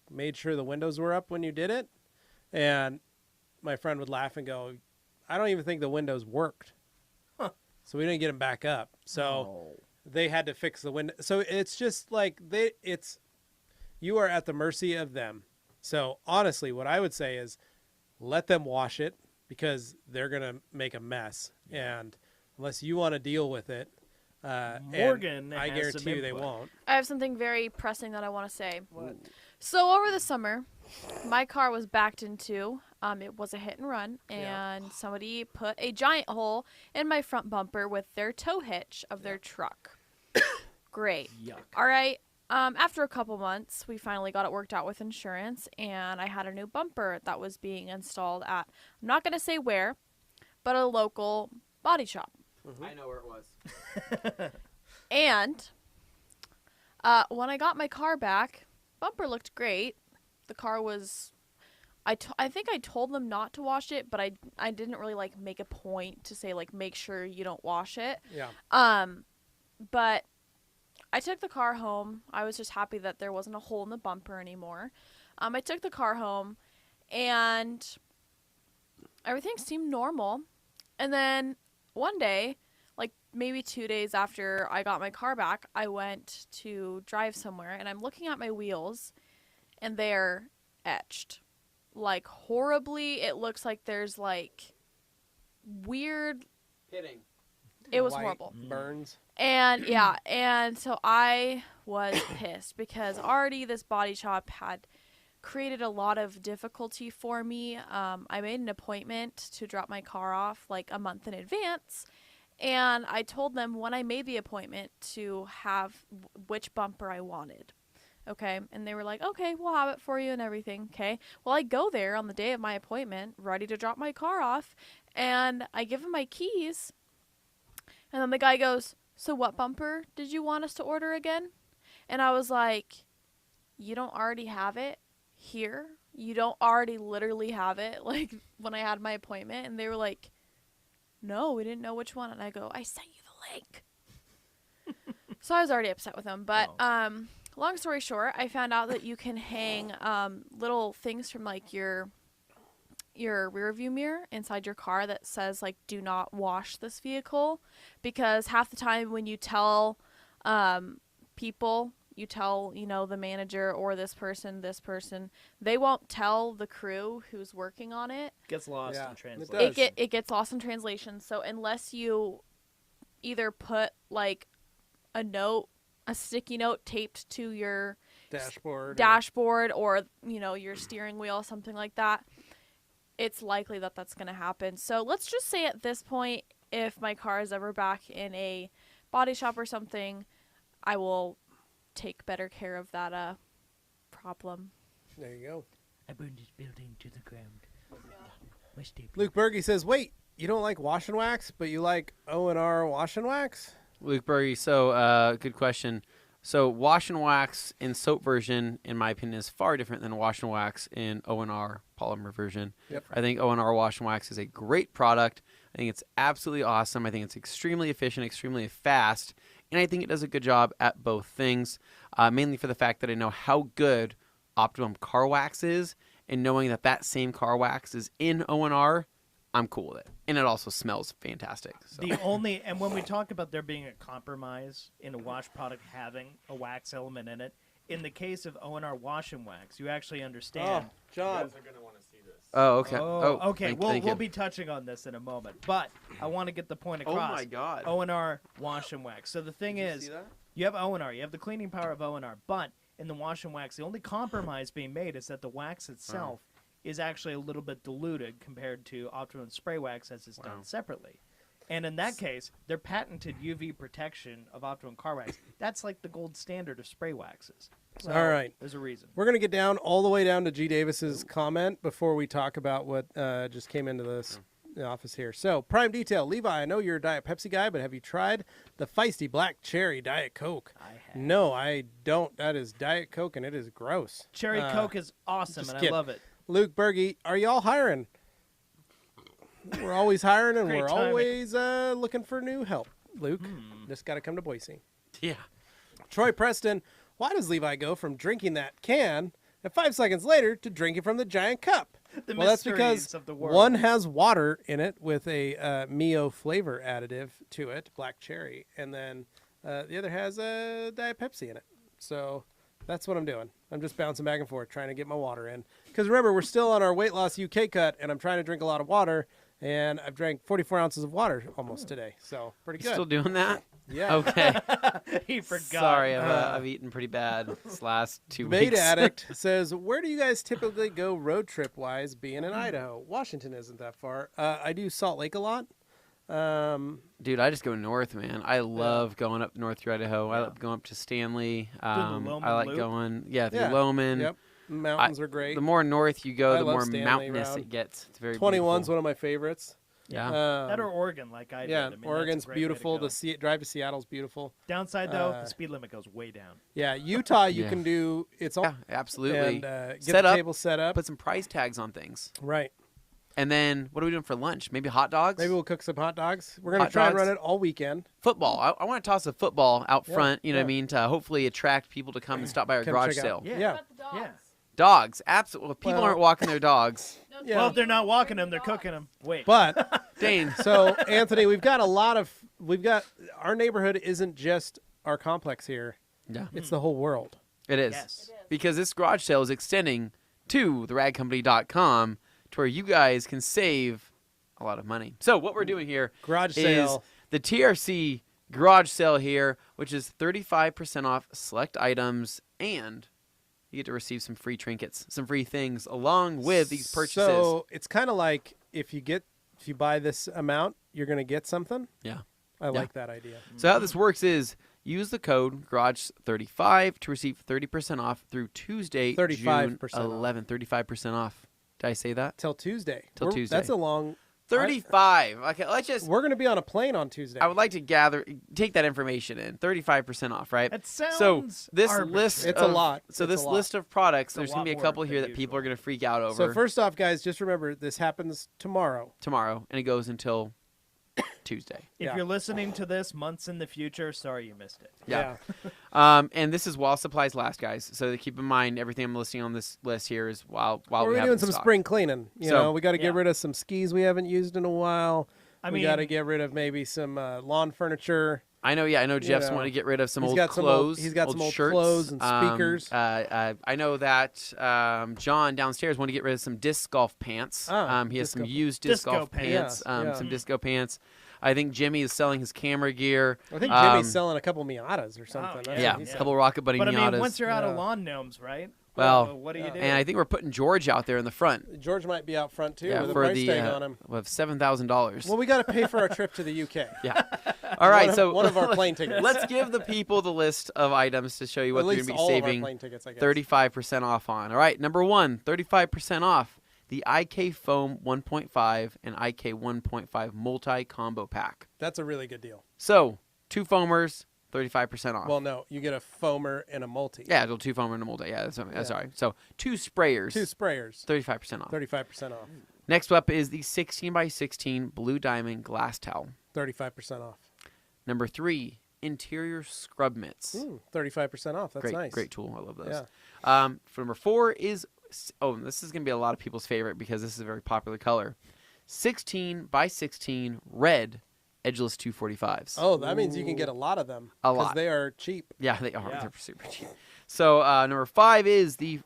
made sure the windows were up when you did it? And my friend would laugh and go, I don't even think the windows worked. So we didn't get them back up. So they had to fix the window. So it's just like you are at the mercy of them. So honestly, what I would say is let them wash it because they're going to make a mess. And unless you want to deal with it, Morgan I has guarantee some you they input. won't. I have something very pressing that I want to say. What? So over the summer, my car was backed into. It was a hit and run, and somebody put a giant hole in my front bumper with their tow hitch of their truck. Great. Yuck. All right. After a couple months, we finally got it worked out with insurance, and I had a new bumper that was being installed at, I'm not going to say where, but a local body shop. Mm-hmm. I know where it was. And when I got my car back, bumper looked great. The car was, I think I told them not to wash it, but I didn't really like make a point to say like make sure you don't wash it. Yeah. But I took the car home. I was just happy that there wasn't a hole in the bumper anymore. I took the car home, and everything seemed normal. And then one day, like maybe 2 days after I got my car back, I went to drive somewhere, and I'm looking at my wheels, and they're etched. Like horribly. It looks like there's like weird Hitting. It was White horrible. Burns. And yeah, and so I was pissed because already this body shop had created a lot of difficulty for me. I made an appointment to drop my car off like a month in advance, and I told them when I made the appointment to have which bumper I wanted. Okay, and they were like, okay, we'll have it for you and everything. Okay, well, I go there on the day of my appointment, ready to drop my car off, and I give him my keys, and then the guy goes, so what bumper did you want us to order again? And I was like, you don't already have it here? You don't already literally have it, like, when I had my appointment? And they were like, no, we didn't know which one. And I go, I sent you the link. So I was already upset with them, but, long story short, I found out that you can hang little things from like your rear view mirror inside your car that says like do not wash this vehicle, because half the time when you tell people, you tell, you know, the manager or this person, they won't tell the crew who's working on it. Gets lost in translation. It gets lost in translation. So unless you either put like a sticky note taped to your dashboard or you know, your steering wheel, something like that, it's likely that that's going to happen. So let's just say at this point, if my car is ever back in a body shop or something, I will take better care of that problem. There you go. I burned this building to the ground. Luke Berge says, wait, you don't like wash and wax, but you like O&R wash and wax? Luke Berge, so good question. So wash and wax in soap version, in my opinion, is far different than wash and wax in O&R polymer version. Yep. I think O&R wash and wax is a great product. I think it's absolutely awesome. I think it's extremely efficient, extremely fast, and I think it does a good job at both things, mainly for the fact that I know how good Optimum car wax is, and knowing that that same car wax is in O&R, I'm cool with it. And it also smells fantastic. So. And when we talk about there being a compromise in a wash product having a wax element in it, in the case of O&R wash and wax, you actually understand. Oh, John. You guys are going to want to see this. Oh, okay. Okay. Thank We'll you. be touching on this in a moment, but I want to get the point across. Oh my God. O&R wash and wax. So the thing is, you have O&R, you have the cleaning power of O&R, but in the wash and wax, the only compromise being made is that the wax itself is actually a little bit diluted compared to Optimum spray wax as it's done separately. And in that case, their patented UV protection of Optimum car wax, that's like the gold standard of spray waxes. So all right. There's a reason. We're going to get down all the way down to G. Davis's comment before we talk about what just came into the office here. So, Prime Detail. Levi, I know you're a Diet Pepsi guy, but have you tried the feisty black cherry Diet Coke? I have. No, I don't. That is Diet Coke, and it is gross. Cherry Coke is awesome, and I love it. Luke Berge, are y'all hiring? We're always hiring, and Great we're timing. always looking for new help. Luke, just got to come to Boise. Yeah. Troy Preston, why does Levi go from drinking that can and 5 seconds later to drinking from the giant cup? Well, that's because of the world. one has water in it with a Mio flavor additive to it, black cherry, and then the other has a Diet Pepsi in it. So that's what I'm doing. I'm just bouncing back and forth, trying to get my water in. Because remember, we're still on our weight loss UK cut, and I'm trying to drink a lot of water, and I've drank 44 ounces of water almost today. So pretty good. Still doing that? Yeah. Okay. He forgot. Sorry, I've eaten pretty bad this last 2 Bait weeks. Addict says, where do you guys typically go road trip wise being in Idaho? Washington isn't that far. I do Salt Lake a lot. Dude, I just go north, man. I love going up north through Idaho. I love going up to Stanley. I like loop. going, through Loman. Yep. Mountains are great. The more north you go, I the love more Stanley mountainous route. it gets. It's very 21's beautiful. one of my favorites. Yeah. That or Oregon, like I did. Yeah, I mean, that's a Oregon's great way to beautiful. go. The drive to Seattle's beautiful. Downside though, the speed limit goes way down. Yeah, Utah you can do. It's all Yeah, absolutely. and get Set the up, table set up. Put some price tags on things. Right. And then what are we doing for lunch? Maybe hot dogs? Maybe we'll cook some hot dogs. We're gonna Hot try and dogs? run it all weekend. Football. I want to toss a football out Yeah, front, you know what I yeah. mean, to hopefully attract people to come and stop by our Come garage check sale. out. Yeah. Yeah. What about the dogs? Yeah. Dogs, absolutely. Well, people Well- aren't walking their dogs. No Yeah. Well, dogs. if they're not walking them, they're cooking them. Wait. But Dane. so Anthony, we've got our neighborhood isn't just our complex here. Yeah, It's the whole world. it is. Yes. It is. Because this garage sale is extending to theragcompany.com to where you guys can save a lot of money. So what we're doing here Garage is sale. the TRC garage sale here, which is 35% off select items, and you get to receive some free trinkets, some free things along with these purchases. So it's kind of like if you buy this amount, you're gonna get something. Yeah. I like that idea. So how this works is use the code GARAGE35 to receive 30% off through Tuesday, 35% June 11th. 35% off. Did I say that? Till Tuesday. Till Tuesday. That's a long. 35. Okay, let's just. We're gonna be on a plane on Tuesday. I would like to take that information in. 35% off, right? That sounds So this arbitrary. list, It's a lot. So It's this a lot. list of products, It's a there's gonna lot be a more couple than here that people usual. are gonna freak out over So first off, guys, just remember this happens tomorrow. tomorrow, and it goes until Tuesday. If Yeah. you're listening to this months in the future, sorry you missed it. Yeah. And this is while supplies last, guys. So keep in mind everything I'm listing on this list here is while We're we have doing it in some stock. spring cleaning. You So- know, we got to get Yeah. rid of some skis we haven't used in a while. I we mean, got to get rid of maybe some lawn furniture. I know Jeff's know, wanting to get rid of some he's old got some old- clothes. he's got some old shirts. clothes and speakers. I know that John downstairs wanted to get rid of some disc golf pants. Ah, He has some disco- used disc Disco golf pants. pants, Yeah. some disco pants. I think Jimmy is selling his camera gear. I think Jimmy's Um, selling a couple Miatas or something. yeah. That's Yeah, what he a said. couple Rocket Bunny but I Miatas. mean, once you're out of Yeah. lawn gnomes, right? Well, what do you do? and I think we're putting George out there in the front. George might be out front too Yeah, with a for price the tag on him. we have $7,000. Well, we got to pay for our trip to the UK. Yeah. All right, one of so our plane tickets. let's give the people the list of items to show you At what they're least going to all be of our saving plane tickets, I guess. 35% off on. All right, number 1, 35% off the IK Foam 1.5 and IK 1.5 multi-combo pack. That's a really good deal. So, 2 foamers, 35% off. Well, no, you get a foamer and a multi. yeah, 2 foamer and a multi. Yeah, that's Yeah. sorry. So, 2 sprayers, 2 sprayers, 35% off. 35% off. Next up is the 16 by 16 Blue Diamond glass towel. 35% off. Number 3, interior scrub mitts. 35% off. That's great, nice. great tool. I love those. Yeah. For number 4 is, this is going to be a lot of people's favorite because this is a very popular color. 16 by 16 red edgeless 245s. Oh, that means you can get a lot of them. A 'cause lot. they are cheap. Yeah, they are. Yeah. They're super cheap. So number 5 is think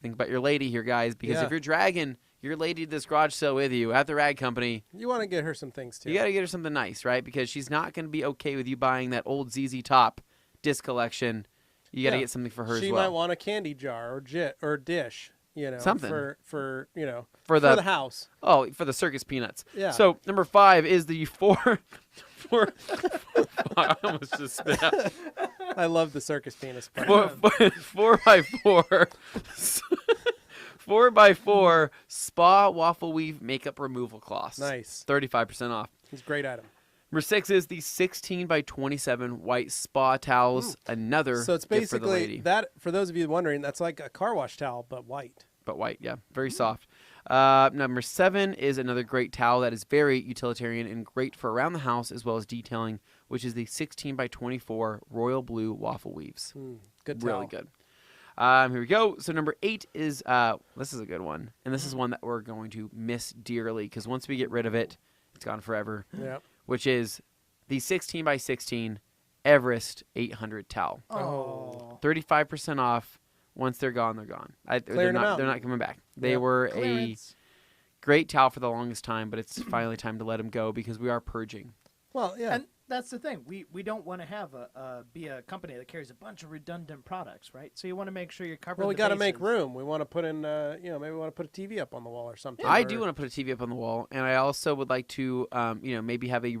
about your lady here, guys, because Yeah. if you're dragging your lady to this garage sale with you at the Rag Company, You want to get her some things too. you got to get her something nice, right? Because she's not going to be okay with you buying that old ZZ Top disc collection. You got to Yeah. get something for her She as well. might want a candy jar or dish. You know, Something. for For the- house. Oh, for the circus peanuts. Yeah. So number 5 is the four. I almost just spit out. I love the circus penis part. 4x4 4x4 spa waffle weave makeup removal cloths. Nice. 35% off. It's a great item. Number 6 is the 16 by 27 white spa towels. Another So it's gift for the basically lady. that. For those of you wondering, that's like a car wash towel but white. But white, yeah. Very soft. Number 7 is another great towel that is very utilitarian and great for around the house as well as detailing, which is the 16 by 24 royal blue waffle weaves. Good towel. Really good. Here we go. So number 8 is, this is a good one. And this is one that we're going to miss dearly because once we get rid of it, it's gone forever. Yeah. Which is the 16 by 16 Everest 800 towel. Oh. 35% off. Once they're gone, they're gone. They're Clearing them out. not coming back. They Yep. were Clearance. a great towel for the longest time, but it's finally time to let them go because we are purging. Well, yeah. that's the thing. We don't want to have be a company that carries a bunch of redundant products, right? So you want to make sure you're covering. Well, we got to make room. We want to put in, maybe we want to put a TV up on the wall or something. I do want to put a TV up on the wall, and I also would like to, maybe have a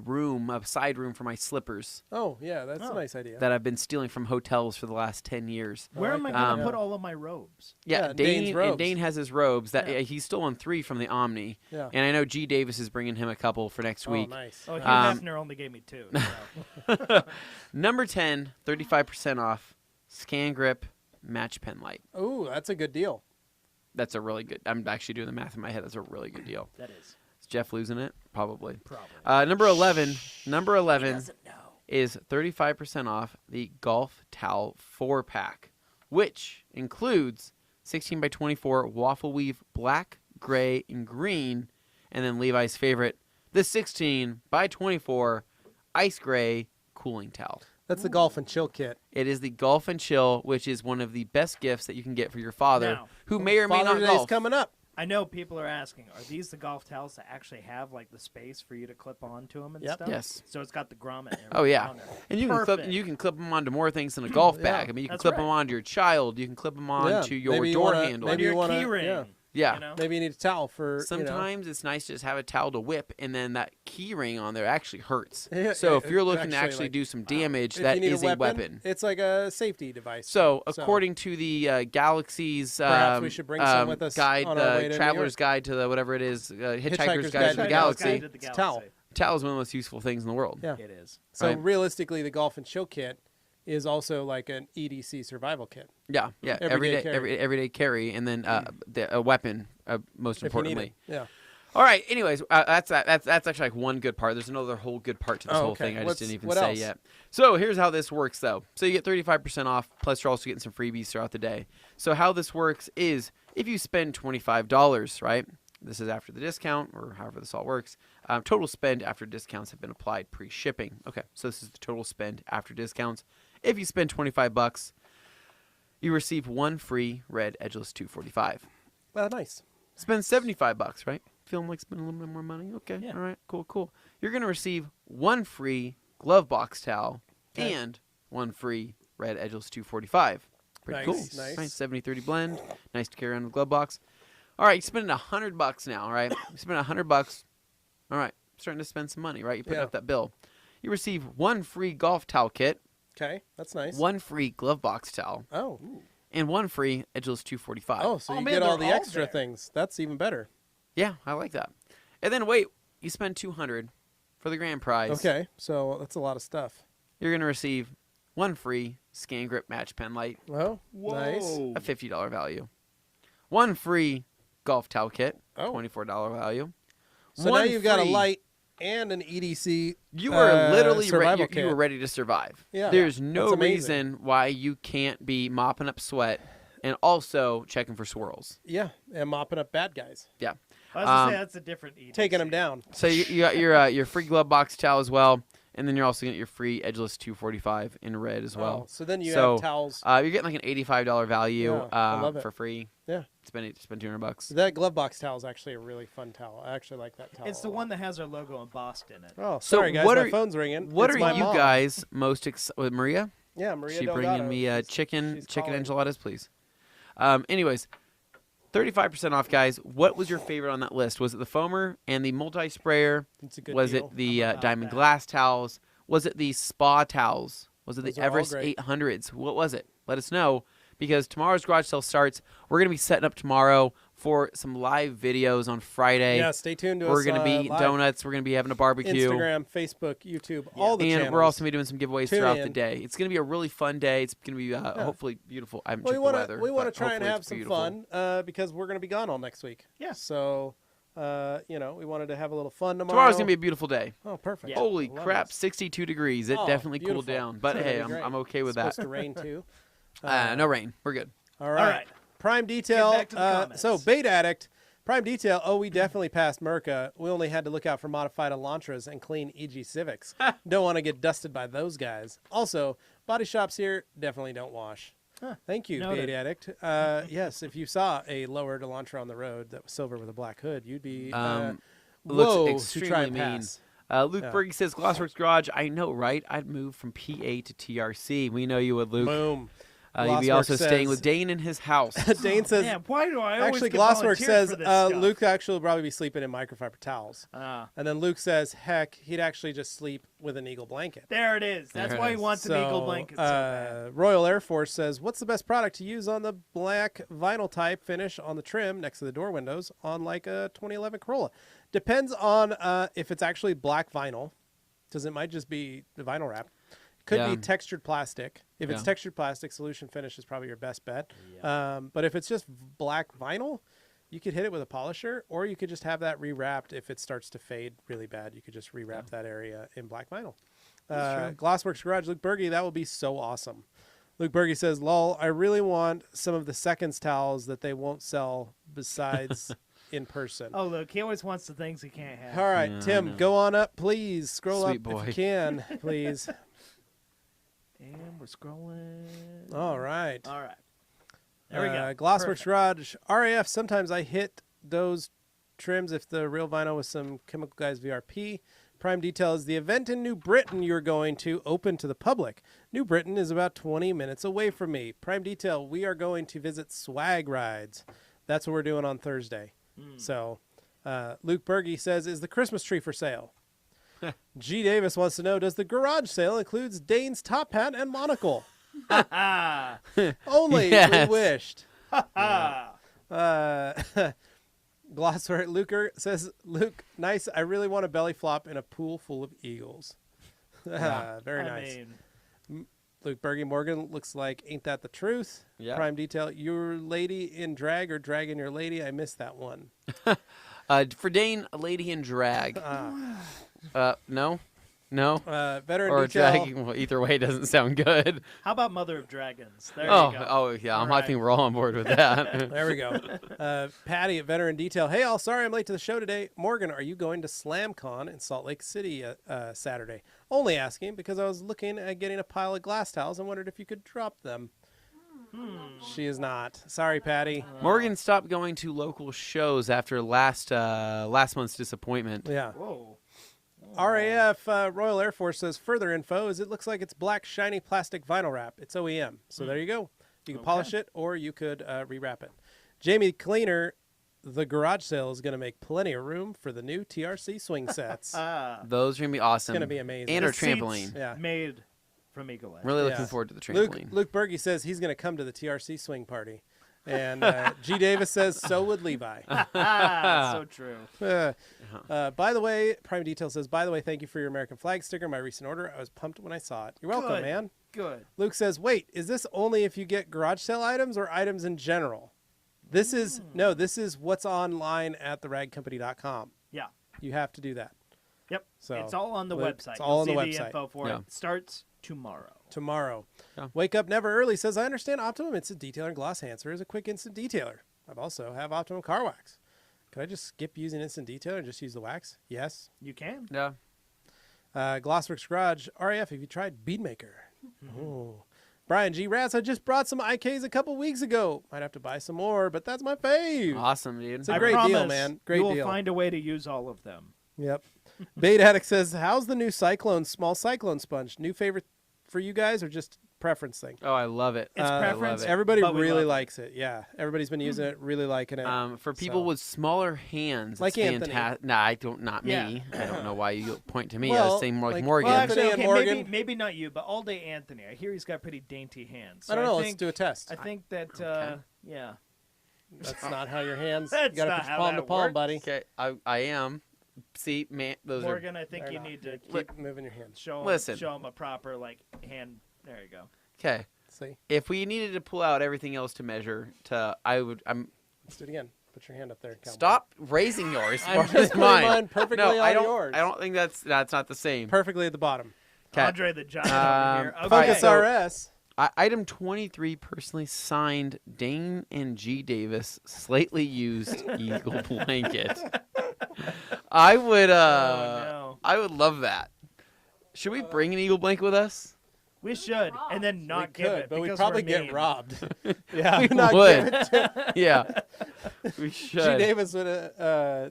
side room for my slippers. Oh, yeah, that's a nice idea. That I've been stealing from hotels for the last 10 years. Where am I going to put all of my robes? Yeah, Dane's robes. And Dane has his robes. That he's stolen 3 from the Omni. Yeah. And I know G. Davis is bringing him a couple for next week. Oh, nice. Oh, Hugh Hefner only gave me 2. So. Number 10, 35% off, Scan Grip Match Pen Light. Oh, that's a good deal. That's a really good. I'm actually doing the math in my head. That's a really good deal. That is. Is Jeff losing it? Probably. Probably. Number 11. Number 11 doesn't know. is 35% off the Golf Towel 4-pack, which includes 16 by 24 waffle weave black, gray, and green, and then Levi's favorite, the 16 by 24 ice gray cooling towel. That's the Golf and Chill kit. It is the Golf and Chill, which is one of the best gifts that you can get for your father, Now, who may or may Father's not Day's golf. coming up. I know people are asking, are these the golf towels that actually have like the space for you to clip onto them and Yep. stuff? Yes. So it's got the grommet. Oh yeah, on it. and you Perfect. can clip them onto more things than a golf Yeah. bag. I mean, you can That's clip right. them onto your child. You can clip them onto your Maybe you door wanna- handle. On maybe your you wanna- key ring. yeah. Yeah. You know? Maybe you need a towel for. Sometimes it's nice to just have a towel to whip, and then that key ring on there actually hurts. Yeah, So it- if you're it looking to actually, actually like, do some damage, If that you need is a weapon. It's like a safety device. So according to the Galaxy's Perhaps we should bring some with us guide, on our way to New Traveler's York. Guide to the whatever it is, Hitchhiker's Guide to the Hitchhiker's Galaxy. Guide to the It's a towel. Galaxy. Towel is one of the most useful things in the world. Yeah. It is. So Right. realistically, the Golf and Chill kit is also like an EDC survival kit. Yeah. Everyday carry. Everyday carry, and then a weapon, most If you importantly. need it. Yeah. All right. Anyways, that's actually like one good part. There's another whole good part to this whole okay. thing. I just didn't even what say else? yet. So here's how this works, though. So you get 35% off, plus you're also getting some freebies throughout the day. So how this works is if you spend $25, right? This is after the discount, or however this all works. Total spend after discounts have been applied pre-shipping. Okay, so this is the total spend after discounts. If you spend $25, you receive 1 free red edgeless 245. Well, nice. Spend $75, right? Feeling like spending a little bit more money? Okay. Yeah. All right. Cool. You're going to receive 1 free glove box towel Okay. and 1 free red edgeless 245. Pretty Nice, cool. nice. 70-30 blend. Nice to carry around in the glove box. All right. You're spending $100 now, all right? You spend $100. All right. Starting to spend some money, right? You put Yeah. up that bill. You receive 1 free golf towel kit, Okay, that's nice. 1 free glove box towel, Oh. and 1 free edgeless 245. Oh, so Oh, you man, get all they're the all extra there. things. That's even better. Yeah, I like that. And then wait, you spend $200 for the grand prize. Okay, so that's a lot of stuff. You're going to receive 1 free Scan Grip Match Pen Light, Well, nice. a $50 value. 1 free golf towel kit, Oh. $24 value. So now 1 you've got a free- light and an EDC. You are literally survival you were kit. ready to survive. Yeah. There's That's no amazing. reason why you can't be mopping up sweat and also checking for swirls. Yeah, and mopping up bad guys, Yeah. I was gonna say Um, that's a different EDC. taking them down. So you got your free glove box towel as well, and then you're also getting your free edgeless 245 in red as well. Oh, so then you So, have towels. You're getting like an $85 value Yeah, I love it. for free. Yeah. Spend $200. That glove box towel is actually a really fun towel. I actually like that towel. It's the one that has our logo embossed in it. Oh, So sorry guys, what my are- phone's ringing. What It's are my you mom. guys most excited with, Maria? Yeah, Maria She Delgado. bringing me She's chicken calling. enchiladas, please. Anyways, 35% off, guys. What was your favorite on that list? Was it the foamer and the multi-sprayer? It's a good Was deal. it the How about diamond that? glass towels? Was it the spa towels? Was it Those the are all Everest great. 800s? What was it? Let us know, because tomorrow's garage sale starts. We're going to be setting up tomorrow for some live videos on Friday. Yeah, stay tuned to We're us. going to be eating live. donuts. We're going to be having a barbecue. Instagram, Facebook, YouTube, all the And channels. we're also going to be doing some giveaways Tune throughout the in. day. It's going to be a really fun day. It's going to be hopefully beautiful. I haven't checked the weather. We want to but try and hopefully have it's some beautiful. fun because we're going to be gone all next week. Yeah. So, we wanted to have a little fun tomorrow. Tomorrow's going to be a beautiful day. Oh, perfect. Yeah. Holy I love crap, this. 62 degrees. It Oh, definitely cooled beautiful. down. But It's gonna hey, be great. I'm okay with It's that. supposed to rain too. No rain. We're good. All right. right. Prime Detail. Get back to the comments. So, Bait Addict. Prime Detail. Oh, we definitely passed Merca. We only had to look out for modified Elantras and clean EG Civics. Don't want to get dusted by those guys. Also, body shops here definitely don't wash. Thank you, Noted. Bait Addict. Yes, if you saw a lowered Elantra on the road that was silver with a black hood, you'd be Looks whoa to extremely try and mean. pass. Luke Berge says, Glassworks Garage, I know, right? I'd move from PA to TRC. We know you would, Luke. Boom. You'd be also staying with Dane in his house. Dane says, man, why do I always actually, get Glassworks volunteered says for this stuff? Luke actually will probably be sleeping in microfiber towels. Ah. And then Luke says, heck, he'd actually just sleep with an Eagle blanket. There it is. That's why he wants an Eagle blanket so bad. Royal Air Force says, what's the best product to use on the black vinyl type finish on the trim next to the door windows on like a 2011 Corolla? Depends on if it's actually black vinyl, because it might just be the vinyl wrap. Could be textured plastic. If it's textured plastic, solution finish is probably your best bet. Yeah. But if it's just black vinyl, you could hit it with a polisher, or you could just have that rewrapped. If it starts to fade really bad, you could just rewrap that area in black vinyl. Glassworks Garage, Luke Berge, that would be so awesome. Luke Berge says, lol, I really want some of the seconds towels that they won't sell besides in person. Oh, look, he always wants the things he can't have. All right, Tim, go on up, please. Scroll Sweet up boy. if you can, please. And we're scrolling. All right. There we go. Glassworks Garage, RAF, sometimes I hit those trims if the real vinyl with some Chemical Guys VRP. Prime Detail is the event in New Britain you're going to open to the public. New Britain is about 20 minutes away from me. Prime Detail, we are going to visit Swag Rides. That's what we're doing on Thursday. So Luke Berge says, is the Christmas tree for sale? G. Davis wants to know, does the garage sale includes Dane's top hat and monocle? Only we wished. Glassware Luker says, Luke, nice. I really want a belly flop in a pool full of eagles. Very nice. Luke Berge Morgan looks like Ain't That the Truth? Yeah. Prime Detail, your lady in drag or dragging your lady? I missed that one. For Dane, a lady in drag. No. Veteran Or Detail. dragging, well, either way doesn't sound good. How about Mother of Dragons? There you go. Oh, yeah. All I think we're all on board with that. There we go. Patty at Veteran Detail. Hey, all. Sorry I'm late to the show today. Morgan, are you going to SlamCon in Salt Lake City Saturday? Only asking because I was looking at getting a pile of glass towels and wondered if you could drop them. She is not. Sorry, Patty. Morgan stopped going to local shows after last month's disappointment. Yeah. Whoa. RAF Royal Air Force says further info is it looks like it's black shiny plastic vinyl wrap. It's OEM. So there you go. You can polish it or you could rewrap it. Jamie Cleaner, the garage sale is going to make plenty of room for the new TRC swing sets. Those are going to be awesome. It's going to be amazing. And our The seats trampoline. made from Eagle Edge. Really looking forward to the trampoline. Luke Berge says he's going to come to the TRC swing party. And G. Davis says so would Levi. So true. By the way, Prime Detail says, by the way, thank you for your American flag sticker. My recent order. I was pumped when I saw it. You're welcome, Good. man. Good. Luke says, wait, is this only if you get garage sale items or items in general? This is what's online at theragcompany.com. Yeah. You have to do that. Yep. So it's all on the website. It's all on the You'll website. see the info for it. Starts tomorrow. Yeah. Wake Up Never Early says, I understand Optimum Instant Detailer and Gloss Enhancer is a quick instant detailer. I've also have Optimum Car Wax. Could I just skip using instant detailer and just use the wax? Yes. You can. Yeah. Glassworks Garage, RAF, have you tried Beadmaker? Oh. Brian G. Ratz, I just brought some IKs a couple weeks ago. Might have to buy some more, but that's my fave. Awesome, dude. It's a great deal, man. Great deal. deal. You will find a way to use all of them. Yep. Bait Addict says, how's the new small cyclone sponge? New favorite for you guys or just preference thing? Oh, I love it. It's preference. Everybody but we really love likes it. Yeah. Everybody's been using it, really liking it. For people with smaller hands, Like it's Anthony. fantastic. Nah, not Yeah. me. I don't know why you point to me. I Well, was saying more like like- Morgan. Well, Anthony actually, and okay, Morgan. maybe not you, but all day Anthony. I hear he's got pretty dainty hands. So I don't know. think, Let's do a test. I think that, yeah. That's not how your hands. That's you got to not put your how palm to that palm, works. buddy. Okay, I am. See, man, those Morgan, I think They're you not. need to Keep moving your hands. show Listen. him a proper, hand. There you go. are okay. See? If we needed to pull out everything else to measure, I'm Let's do it again. Put your hand up there. Cowboy. stop raising yours. I'm Or just putting mine perfectly no, on I don't. yours. I don't think that's not the same. Perfectly at the bottom. 'Kay. Andre the Giant over here. Okay. Focus so- RS. Item 23 personally signed Dane and G. Davis slightly used Eagle blanket. I would no. I would love that. Should we bring an Eagle blanket with us? We should, and then not give could, it. but we because probably we're get mean. robbed. Yeah, We not would. give it to- Yeah, we G. should. Davis would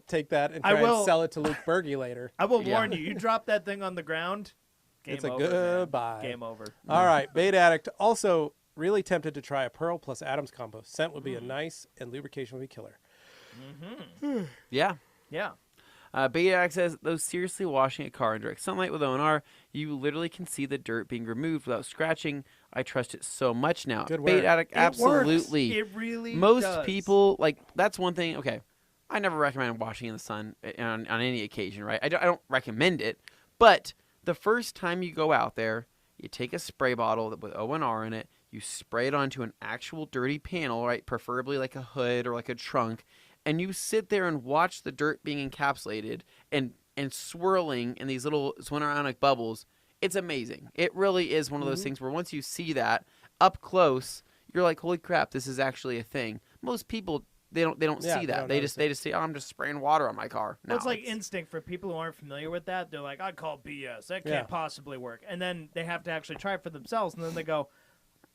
take that and try and sell it to Luke Berge later. I will Yeah. warn you. You drop that thing on the ground. Game It's a over, man. goodbye. Game over. All right, Bait Addict. Also, really tempted to try a Pearl plus Adams combo. Scent would be a nice, and lubrication would be killer. Yeah. Yeah. Beta says, though seriously washing a car in direct sunlight with ONR, you literally can see the dirt being removed without scratching. I trust it so much now. Good Bait work. Addict, It works. absolutely. It really Most does. people, like, that's one thing. Okay, I never recommend washing in the sun on any occasion, right? I don't recommend it. But the first time you go out there, you take a spray bottle with ONR in it, you spray it onto an actual dirty panel, right? Preferably like a hood or like a trunk, and you sit there and watch the dirt being encapsulated and swirling in these little swirling bubbles. It's amazing. It really is one of those things where once you see that up close, you're like, holy crap, this is actually a thing. Most people they don't Yeah, see they that. don't They notice just say, oh, I'm just spraying water on my car. No, Well, it's like instinct for people who aren't familiar with that. They're like, I call BS. That can't Yeah. possibly work. And then they have to actually try it for themselves. And then they go,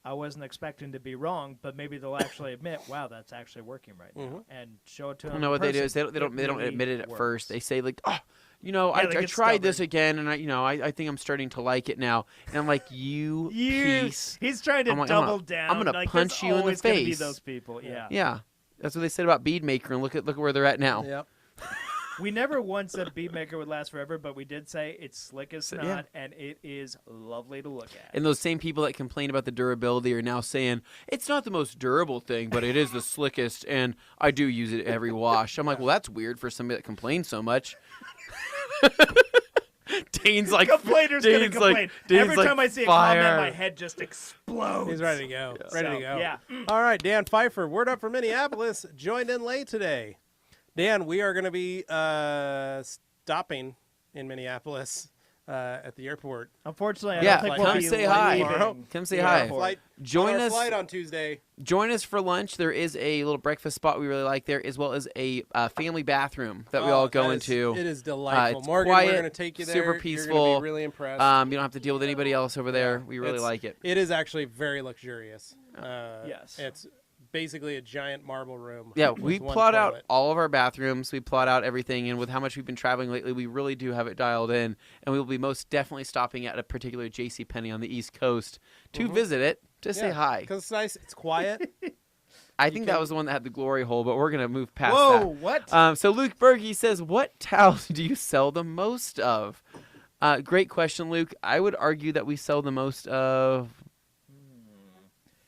I wasn't expecting to be wrong, but maybe they'll actually admit, wow, that's actually working right now. And show it to them. know what they do is they don't really admit it at works. first. They say like, oh, Yeah, I they get tried this stubborn. again, and I think I'm starting to like it now. And I'm like, you piece. He's trying to I'm like, double down. I'm gonna like, punch there's you in the always gonna be face. those people. Yeah. Yeah, that's what they said about Beadmaker, and look at where they're at now. Yep. We never once said Beatmaker would last forever, but we did say it's slick as snot, yeah. and it is lovely to look at. And those same people that complain about the durability are now saying it's not the most durable thing, but it is the slickest, and I do use it every wash. I'm like, well, that's weird for somebody that complains so much. Dane's like, Complainers gonna Dane's complain. like, Dane's Every like, time I see a fire. comment, my head just explodes. He's ready to go. Ready to go. Yeah. All right, Dan Pfeiffer, word up from Minneapolis, joined in late today. Dan, we are going to be stopping in Minneapolis at the airport. Unfortunately, I Yeah, don't think come we'll be say hi. leaving Come say the hi. airport. Flight, Join our us. flight on Tuesday. Join us for lunch. There is a little breakfast spot we really like there, as well as a family bathroom that we all go that is- into. It is delightful. It's Morgan, quiet, we're going to take you there. super You're going peaceful. to be really impressed. You don't have to deal with anybody else over there. We really It's- like it. It is actually very luxurious. Yes. It's basically a giant marble room. Yeah, with we one plot out toilet. all of our bathrooms. We plot out everything, and with how much we've been traveling lately, we really do have it dialed in. And we will be most definitely stopping at a particular JCPenney on the East Coast to visit it, to say hi. Because it's nice. It's quiet. I think that was the one that had the glory hole, but we're going to move past Whoa, that. what? So Luke Berge says, what towels do you sell the most of? Great question, Luke. I would argue that we sell the most of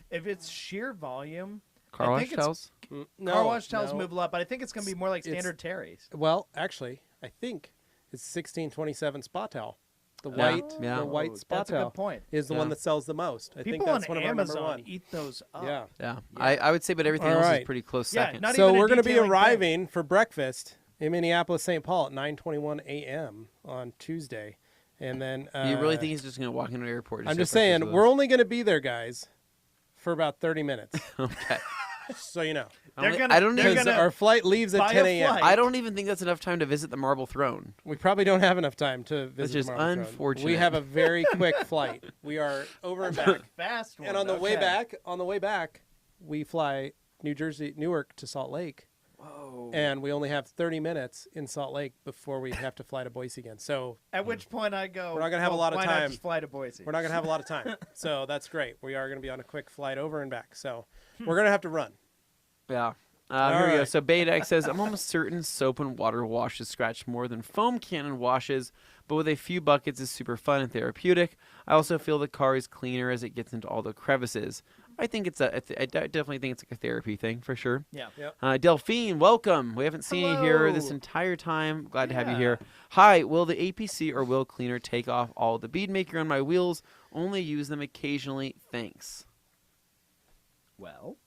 If it's sheer volume, car I wash think it's- towels. No, car wash towels no. move a lot, but I think it's going to be more like It's- standard Terry's. Well, actually, I think it's 1627 spa towel. The Yeah, white, yeah. the white Oh, spa that's a towel good point. is the Yeah. one that sells the most. I People think that's on one of our number Amazon one. eat those up. Yeah. Yeah, Yeah. I would say, but everything All else right. is pretty close Yeah, second. not So even a we're going to be detailing thing. arriving for breakfast in Minneapolis, St. Paul at 9:21 a.m. on Tuesday, and then You really think he's just going to walk into an airport? and I'm share just saying breakfast we're with only going to be there, guys, for about 30 minutes. us? Okay. So you know, They're I gonna- don't they're even. because gonna our flight leaves at buy a 10 a.m. flight. I don't even think that's enough time to visit the Marble Throne. We probably don't have enough time to visit. just the Marble Throne. unfortunate. We have a very quick flight. We are over and back. Fast one. And on the way okay. back, we fly Newark to Salt Lake. Whoa. And we only have 30 minutes in Salt Lake before we have to fly to Boise again. So At which point I go, We're not gonna have a well, lot of why time. Not just fly to Boise? we're not going to have a lot of time. So that's great. We are going to be on a quick flight over and back. So we're going to have to run. Yeah. Here we go. right. So Baydex says, I'm almost certain soap and water washes scratch more than foam cannon washes, but with a few buckets is super fun and therapeutic. I also feel the car is cleaner as it gets into all the crevices. I think I definitely think it's like a therapy thing for sure. Yeah. Yep. Delphine, welcome. We haven't seen you here this Hello. entire time. Glad to have you Yeah. here. Hi, will the APC or wheel cleaner take off all the bead maker on my wheels? Only use them occasionally. Thanks. Well,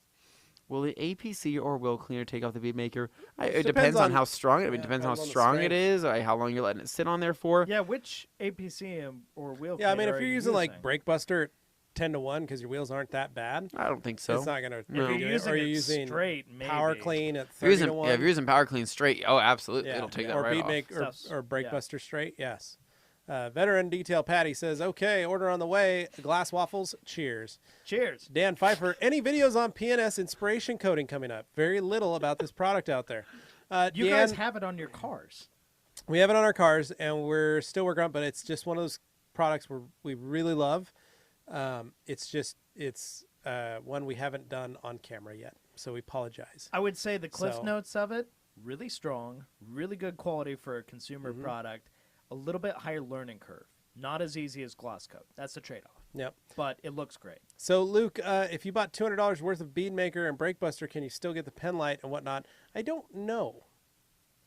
Will the APC or wheel cleaner take off the bead maker? It Depends depends on on- how strong it. It yeah, depends how depends on the strong it strength. is, or how long you're letting it sit on there for. yeah. Which APC or wheel? Yeah, I mean, cleaner if are you're you using like brake buster 10-1 because your wheels aren't that bad, I don't think so. it's not going to. No. If you're using Or it you're using straight, maybe. power clean at If you're using, 30-1. if you're using power clean straight, oh, absolutely, Yeah. it'll take or that right bead off. make Stuff's- or brake yeah. buster straight, yes. Veteran Detail Patty says, okay, order on the way. Glass waffles. Cheers. Cheers. Dan Pfeiffer, any videos on PNS inspiration coating coming up? Very little about this product out there. You Dan, guys have it on your cars. We have it on our cars, and we're still working on it, but it's just one of those products we really love. It's one we haven't done on camera yet, so we apologize. I would say the cliff notes of it, really strong, really good quality for a consumer product, a little bit higher learning curve. Not as easy as gloss coat. That's the trade-off. Yep. But it looks great. So, Luke, if you bought $200 worth of bead maker and brake buster, can you still get the pen light and whatnot? I don't know.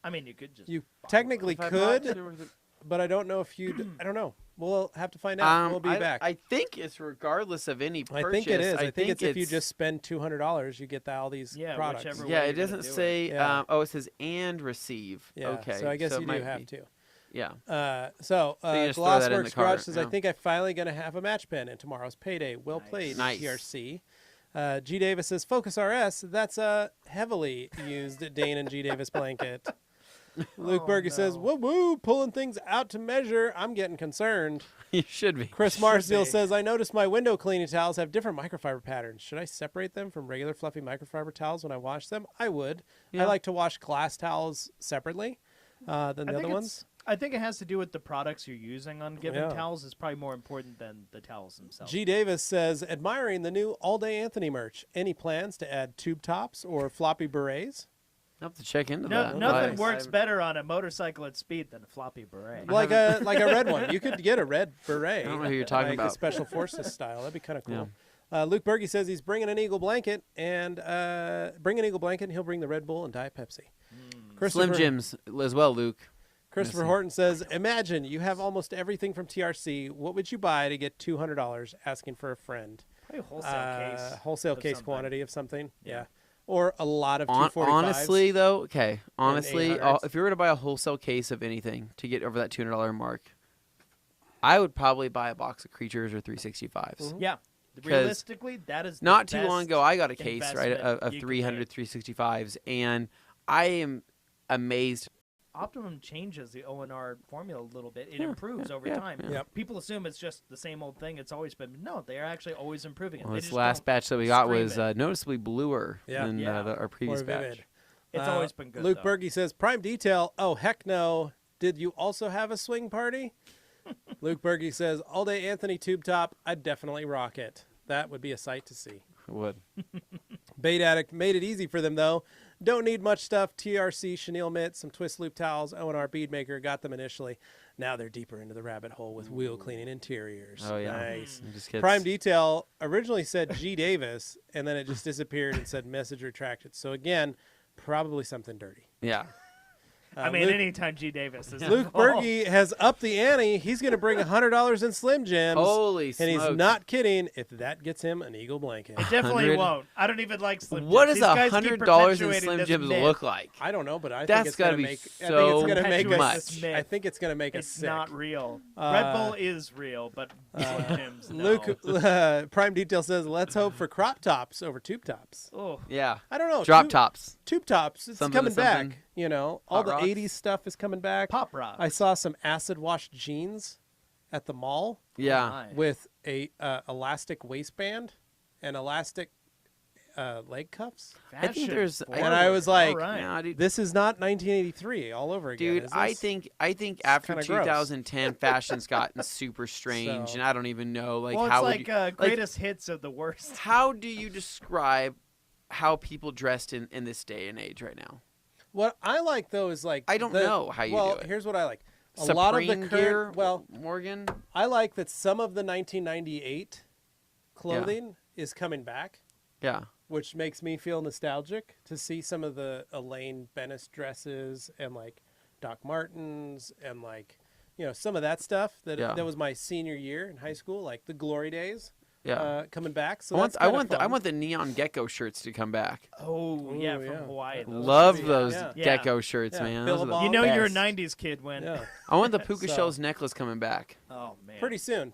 I mean, you could just... You technically could, but I don't know if you'd... I don't know. We'll have to find out. We'll be back. I think it's regardless of any purchase. I think it is. I think it's if you just spend $200, you get all these products. Yeah, it doesn't say... it says and receive. Yeah, okay. So I guess you do have to. Yeah. Glassworks Garage says, I think I'm finally going to have a match pen in tomorrow's payday. Well played, TRC. G. Davis says, Focus RS. That's a heavily used Dane and G. Davis blanket. Luke Berge says, woo-woo, pulling things out to measure. I'm getting concerned. You should be. Chris Marseal says, I noticed my window cleaning towels have different microfiber patterns. Should I separate them from regular fluffy microfiber towels when I wash them? I would. Yeah. I like to wash glass towels separately than the other ones. I think it has to do with the products you're using on given towels is probably more important than the towels themselves. G. Davis says, admiring the new All Day Anthony merch. Any plans to add tube tops or floppy berets? I'll have to check into that. Nothing works better on a motorcycle at speed than a floppy beret. Like a red one. You could get a red beret. I don't know who you're talking about. A Special Forces style. That'd be kind of cool. Yeah. Luke Berge says he's bringing an Eagle blanket, and he'll bring the Red Bull and Diet Pepsi. Slim Jims as well, Luke. Christopher Horton says, imagine you have almost everything from TRC. What would you buy to get $200 asking for a friend? Probably a wholesale case. Wholesale case quantity of something. Yeah. Or a lot of 245s. Honestly, though, if you were to buy a wholesale case of anything to get over that $200 mark, I would probably buy a box of Creatures or 365s. Mm-hmm. Yeah. Realistically, that is not too long ago. I got a case of 300 365s, and I am amazed. Optimum changes the O&R formula a little bit. It improves over time. Yeah. People assume it's just the same old thing. It's always been. No, they are actually always improving it. Well, this last batch that we got was noticeably bluer than our previous batch. It's always been good. Luke Berge says, Prime Detail. Oh, heck no. Did you also have a swing party? Luke Berge says, All Day Anthony tube top. I'd definitely rock it. That would be a sight to see. It would. Bait Addict made it easy for them, though. Don't need much stuff. TRC, chenille mitt, some twist loop towels, O&R bead maker. Got them initially. Now they're deeper into the rabbit hole with wheel cleaning interiors. Oh, yeah. Nice. Prime Detail originally said G. Davis, and then it just disappeared and said message retracted. So, again, probably something dirty. Yeah. Anytime G. Davis is Luke Berge has upped the ante. He's going to bring $100 in Slim Jims. Holy smokes. And he's not kidding if that gets him an Eagle blanket. It definitely won't. I don't even like Slim Jims. What does $100 in Slim Jims look like? I don't know, but I think it's going to make much. I think it's going to make us sick. It's not real. Red Bull is real, but Slim Jims, no. Luke, Prime Detail says, let's hope for crop tops over tube tops. Oh. Yeah. I don't know. Drop tops. Tube tops. It's coming back. You know, all the 80s stuff is coming back. Pop rock. I saw some acid wash jeans at the mall. Yeah. With a elastic waistband and elastic leg cuffs. I think there's, and I was like, dude, this is not 1983 all over again. Dude, I think after 2010, fashion's gotten super strange, and I don't even know how. It's like greatest hits of the worst. How do you describe how people dressed in this day and age right now? What I like, though, is like... I don't know how you do it. Well, here's what I like. Supreme lot of the gear, Morgan? I like that some of the 1998 clothing is coming back. Yeah. Which makes me feel nostalgic to see some of the Elaine Bennis dresses and, like, Doc Martens and, like, some of that stuff that was my senior year in high school, like the glory days. Yeah, coming back. So I want the neon gecko shirts to come back. Oh yeah, from Hawaii. Love those gecko shirts, man. You're a '90s kid when. Yeah. I want the puka shells necklace coming back. Oh man. Pretty soon.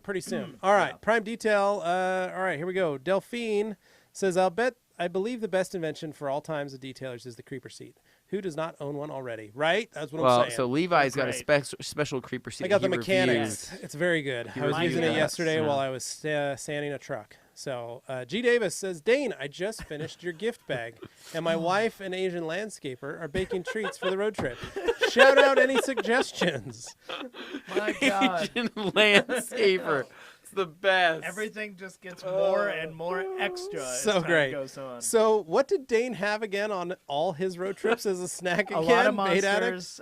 All right, Prime Detail. All right, here we go. Delphine says, I believe the best invention for all times of detailers is the creeper seat. Who does not own one already? Right? That's what I'm Well, saying. so Levi's got a Great. special creeper seat. I got that the he mechanics. reviews. It's very good. I was reviewed using it that. yesterday Yeah. while I was sanding a truck. So G. Davis says, Dane, I just finished your gift bag, and my wife, an Asian landscaper, are baking treats for the road trip. Shout out any suggestions. My God. Asian landscaper. It's the best. Everything just gets more and more extra as So time great. goes on. So what did Dane have again on all his road trips as a snack A again? lot of Bait addict? Monsters,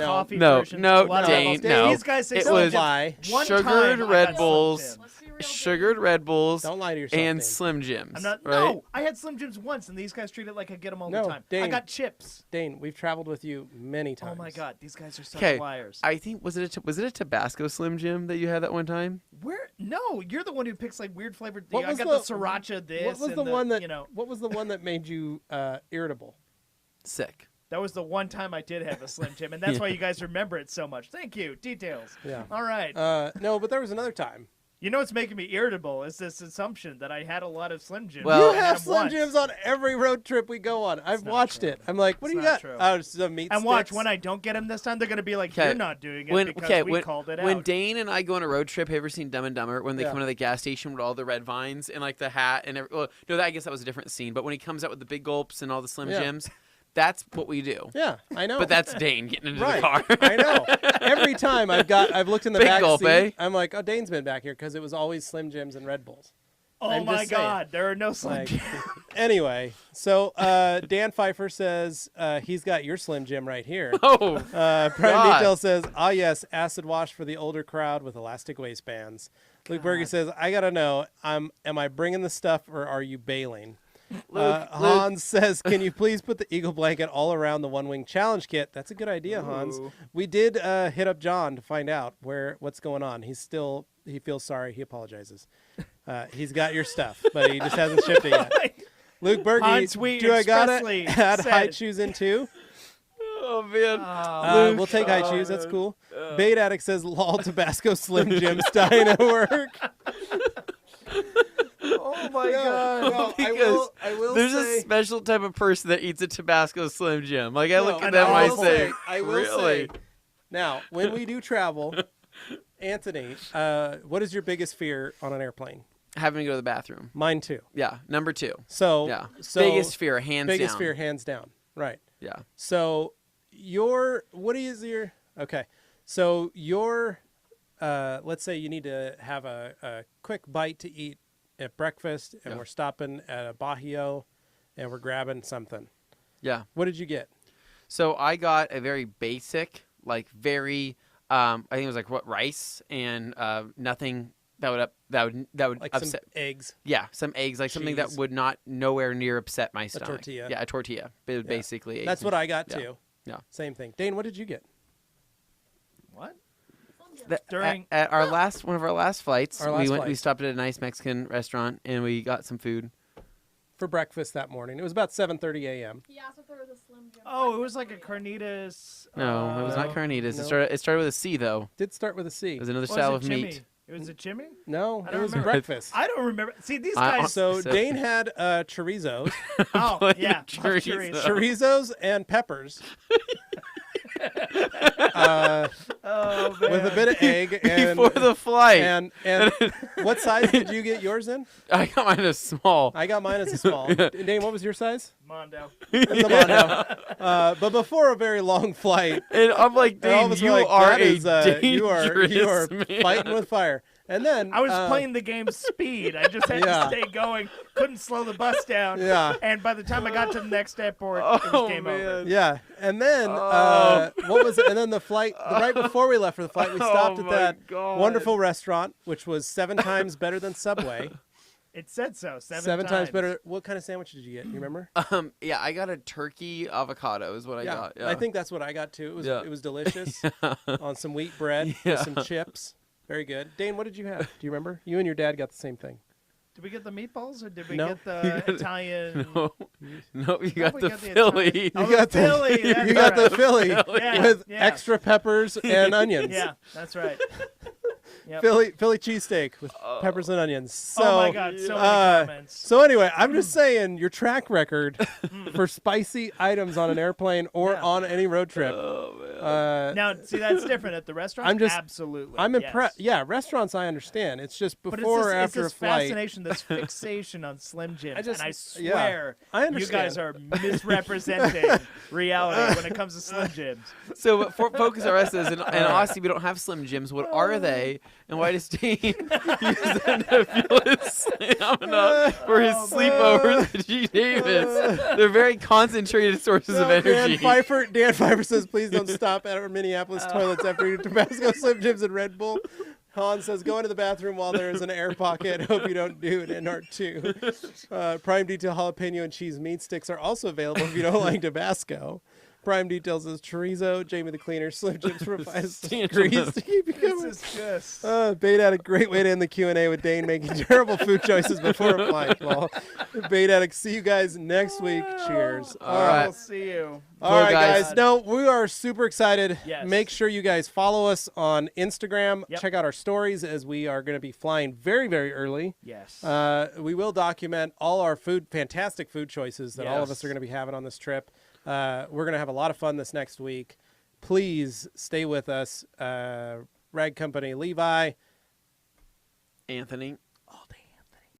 coffee No, versions. no, a lot of Dane, apples. no. These guys say It Slim was Jims. lie. One sugared time I Red got Slim Bulls. Jims. Sugared Red Bulls Don't lie to yourself, and Dane. Slim Jims. I'm not. right? No, I had Slim Jims once, and these guys treat it like I get them all No, the time. I Dane. got chips. Dane, we've traveled with you many times. Oh my God, these guys are such Okay, liars. I think was it a Tabasco Slim Jim that you had that one time? Where? No, you're the one who picks like weird flavored. What I was got the- the sriracha. This. What was and the one that? You know? What was the one that made you irritable? Sick. That was the one time I did have a Slim Jim, and that's why you guys remember it so much. Thank you. Details. Yeah. All right. No, but there was another time. You know what's making me irritable is this assumption that I had a lot of Slim Jims. Well- You I had have 'em Slim once. Jims on every road trip we go on. I've not watched true. it. I'm like, what do It's you not got? true. Oh, some meat And watch, sticks. when I don't get them this time, they're going to be like, 'Kay. you're not doing it because we called it when out. Dane and I go on a road trip, have you ever seen Dumb and Dumber? When they Yeah. come to the gas station with all the red vines and like the hat and well, no, I guess that was a different scene. But when he comes out with the big gulps and all the Slim Yeah. Jims, that's what we do. Yeah, I know. But that's Dane getting into right. the car. I know. Every time I've looked in the Big back gulp, seat. eh? I'm like, oh, Dane's been back here because it was always Slim Jims and Red Bulls. oh I'm my just saying. God, there are no Slim Like, Jims. anyway, so Dan Pfeiffer says he's got your Slim Jim right here. Oh, Prime God. Detail says, ah, yes, acid wash for the older crowd with elastic waistbands. Luke Berge says, I got to know, am I bringing the stuff or are you bailing? Hans says, can you please put the Eagle blanket all around the One Wing Challenge kit? That's a good idea, Hans. Ooh. We did hit up John to find out what's going on. He feels sorry. He apologizes. He's got your stuff, but he just hasn't shipped it yet. Luke Berge, Hans, we do I got to expressly add said- high shoes in too? oh man. Oh, We'll take high shoes. That's cool. Bait Addict says, lol, Tabasco Slim Jim's dying at work. oh my God. Because I will there's say, a special type of person that eats a Tabasco Slim Jim. Like I No, look at and them and I will say, I will really? say, now, when we do travel, Anthony, what is your biggest fear on an airplane? Having to go to the bathroom. Mine too. Yeah, number 2. So, Yeah, so biggest fear, hands biggest down. fear, hands down. Right. Yeah. So what is your, okay. So let's say you need to have a quick bite to eat at breakfast and Yeah. we're stopping at a Bajío and we're grabbing something. Yeah. What did you get? So I got a very basic, like very, I think it was like what, rice and nothing that would Like upset. some eggs. Yeah, some eggs, like something that cheese. would not nowhere near upset my stomach. tortilla. Yeah, a tortilla. Basically. eggs That's and- what I got yeah. too. Yeah. Same thing. Dane, what did you get? What? During at our last one of our last flights, Our last we flight. stopped at a nice Mexican restaurant and we got some food. For breakfast that morning. It was about 7:30 a.m. He asked if there was a Slim Jim. Oh, it was like a carnitas. No, it was not No. carnitas. No. It started with a C though. Did start with a C. It was another Was style it of Jimmy? meat. It was a Jimmy? No, I it don't was remember. breakfast. I don't remember. See, these I- guys. So So- Dane had chorizos, Oh, Plain yeah. love chorizo. chorizos and peppers Oh, man. with a bit of egg and Before the flight. and what size did you get yours in? I got mine as small. I got mine as a small. Dane, what was your size? Mondo. It's a Mondo. But before a very long flight, And I'm like, and all of Dane, us you were like, are "That a is, you dangerous are man. fighting with fire. And then I was playing the game speed. I just had Yeah. to stay going. Couldn't slow the bus down. Yeah. And by the time I got to the next airport, it was Oh, game man. over. Yeah, and then Oh. what was it? And then the flight, right before we left for the flight, we stopped at my that God. wonderful restaurant, which was 7 times better than Subway. It said so. Seven times better. What kind of sandwich did you get? You remember? Yeah, I got a turkey avocado is what I got. Yeah. I think that's what I got too. It was delicious on some wheat bread Yeah. with some chips. Very good. Dane, what did you have? Do you remember? You and your dad got the same thing. Did we get the meatballs or did we No. get the Italian? No, you got we the got the Philly. Italian- Oh, You got the Philly. That's You got the right. Philly Yeah, with yeah. extra peppers and onions. Yeah, that's right. Yep. Philly cheesesteak with peppers and onions. So, oh my God, so many comments. So anyway, I'm just saying your track record for spicy items on an airplane or on any road trip. Now, see, that's different at the restaurant. Absolutely. I'm impressed. Yeah, restaurants I understand. It's just before or after it's a flight. Fascination, this fixation on Slim Jims, and I swear I you guys are misrepresenting reality when it comes to Slim Jims. So, focus our rest is in Aussie, we don't have Slim Jims. What are they, and why does Dane use them to fuel his stamina for his sleepovers at G. Davis? They're very concentrated sources of energy. Dan Pfeiffer says, please don't stop at our Minneapolis toilets after eating Tabasco, Slim Jims, and Red Bull. Han says, go into the bathroom while there is an air pocket. Hope you don't do it in NR2. Prime Detail jalapeno and cheese meat sticks are also available if you don't like Tabasco. Prime Details is chorizo, Jamie the Cleaner, Slim Jims provides grease to keep you going. This is just... Bait Addict, great way to end the Q&A with Dane making terrible food choices before a flight. Well, Bait Addict, see you guys next week. Cheers. All right. We'll see you. All right, guys. No, we are super excited. Yes. Make sure you guys follow us on Instagram. Yep. Check out our stories as we are going to be flying very, very early. Yes. We will document all our fantastic food choices that all of us are going to be having on this trip. We're going to have a lot of fun this next week. Please stay with us. Rag Company, Levi. Anthony.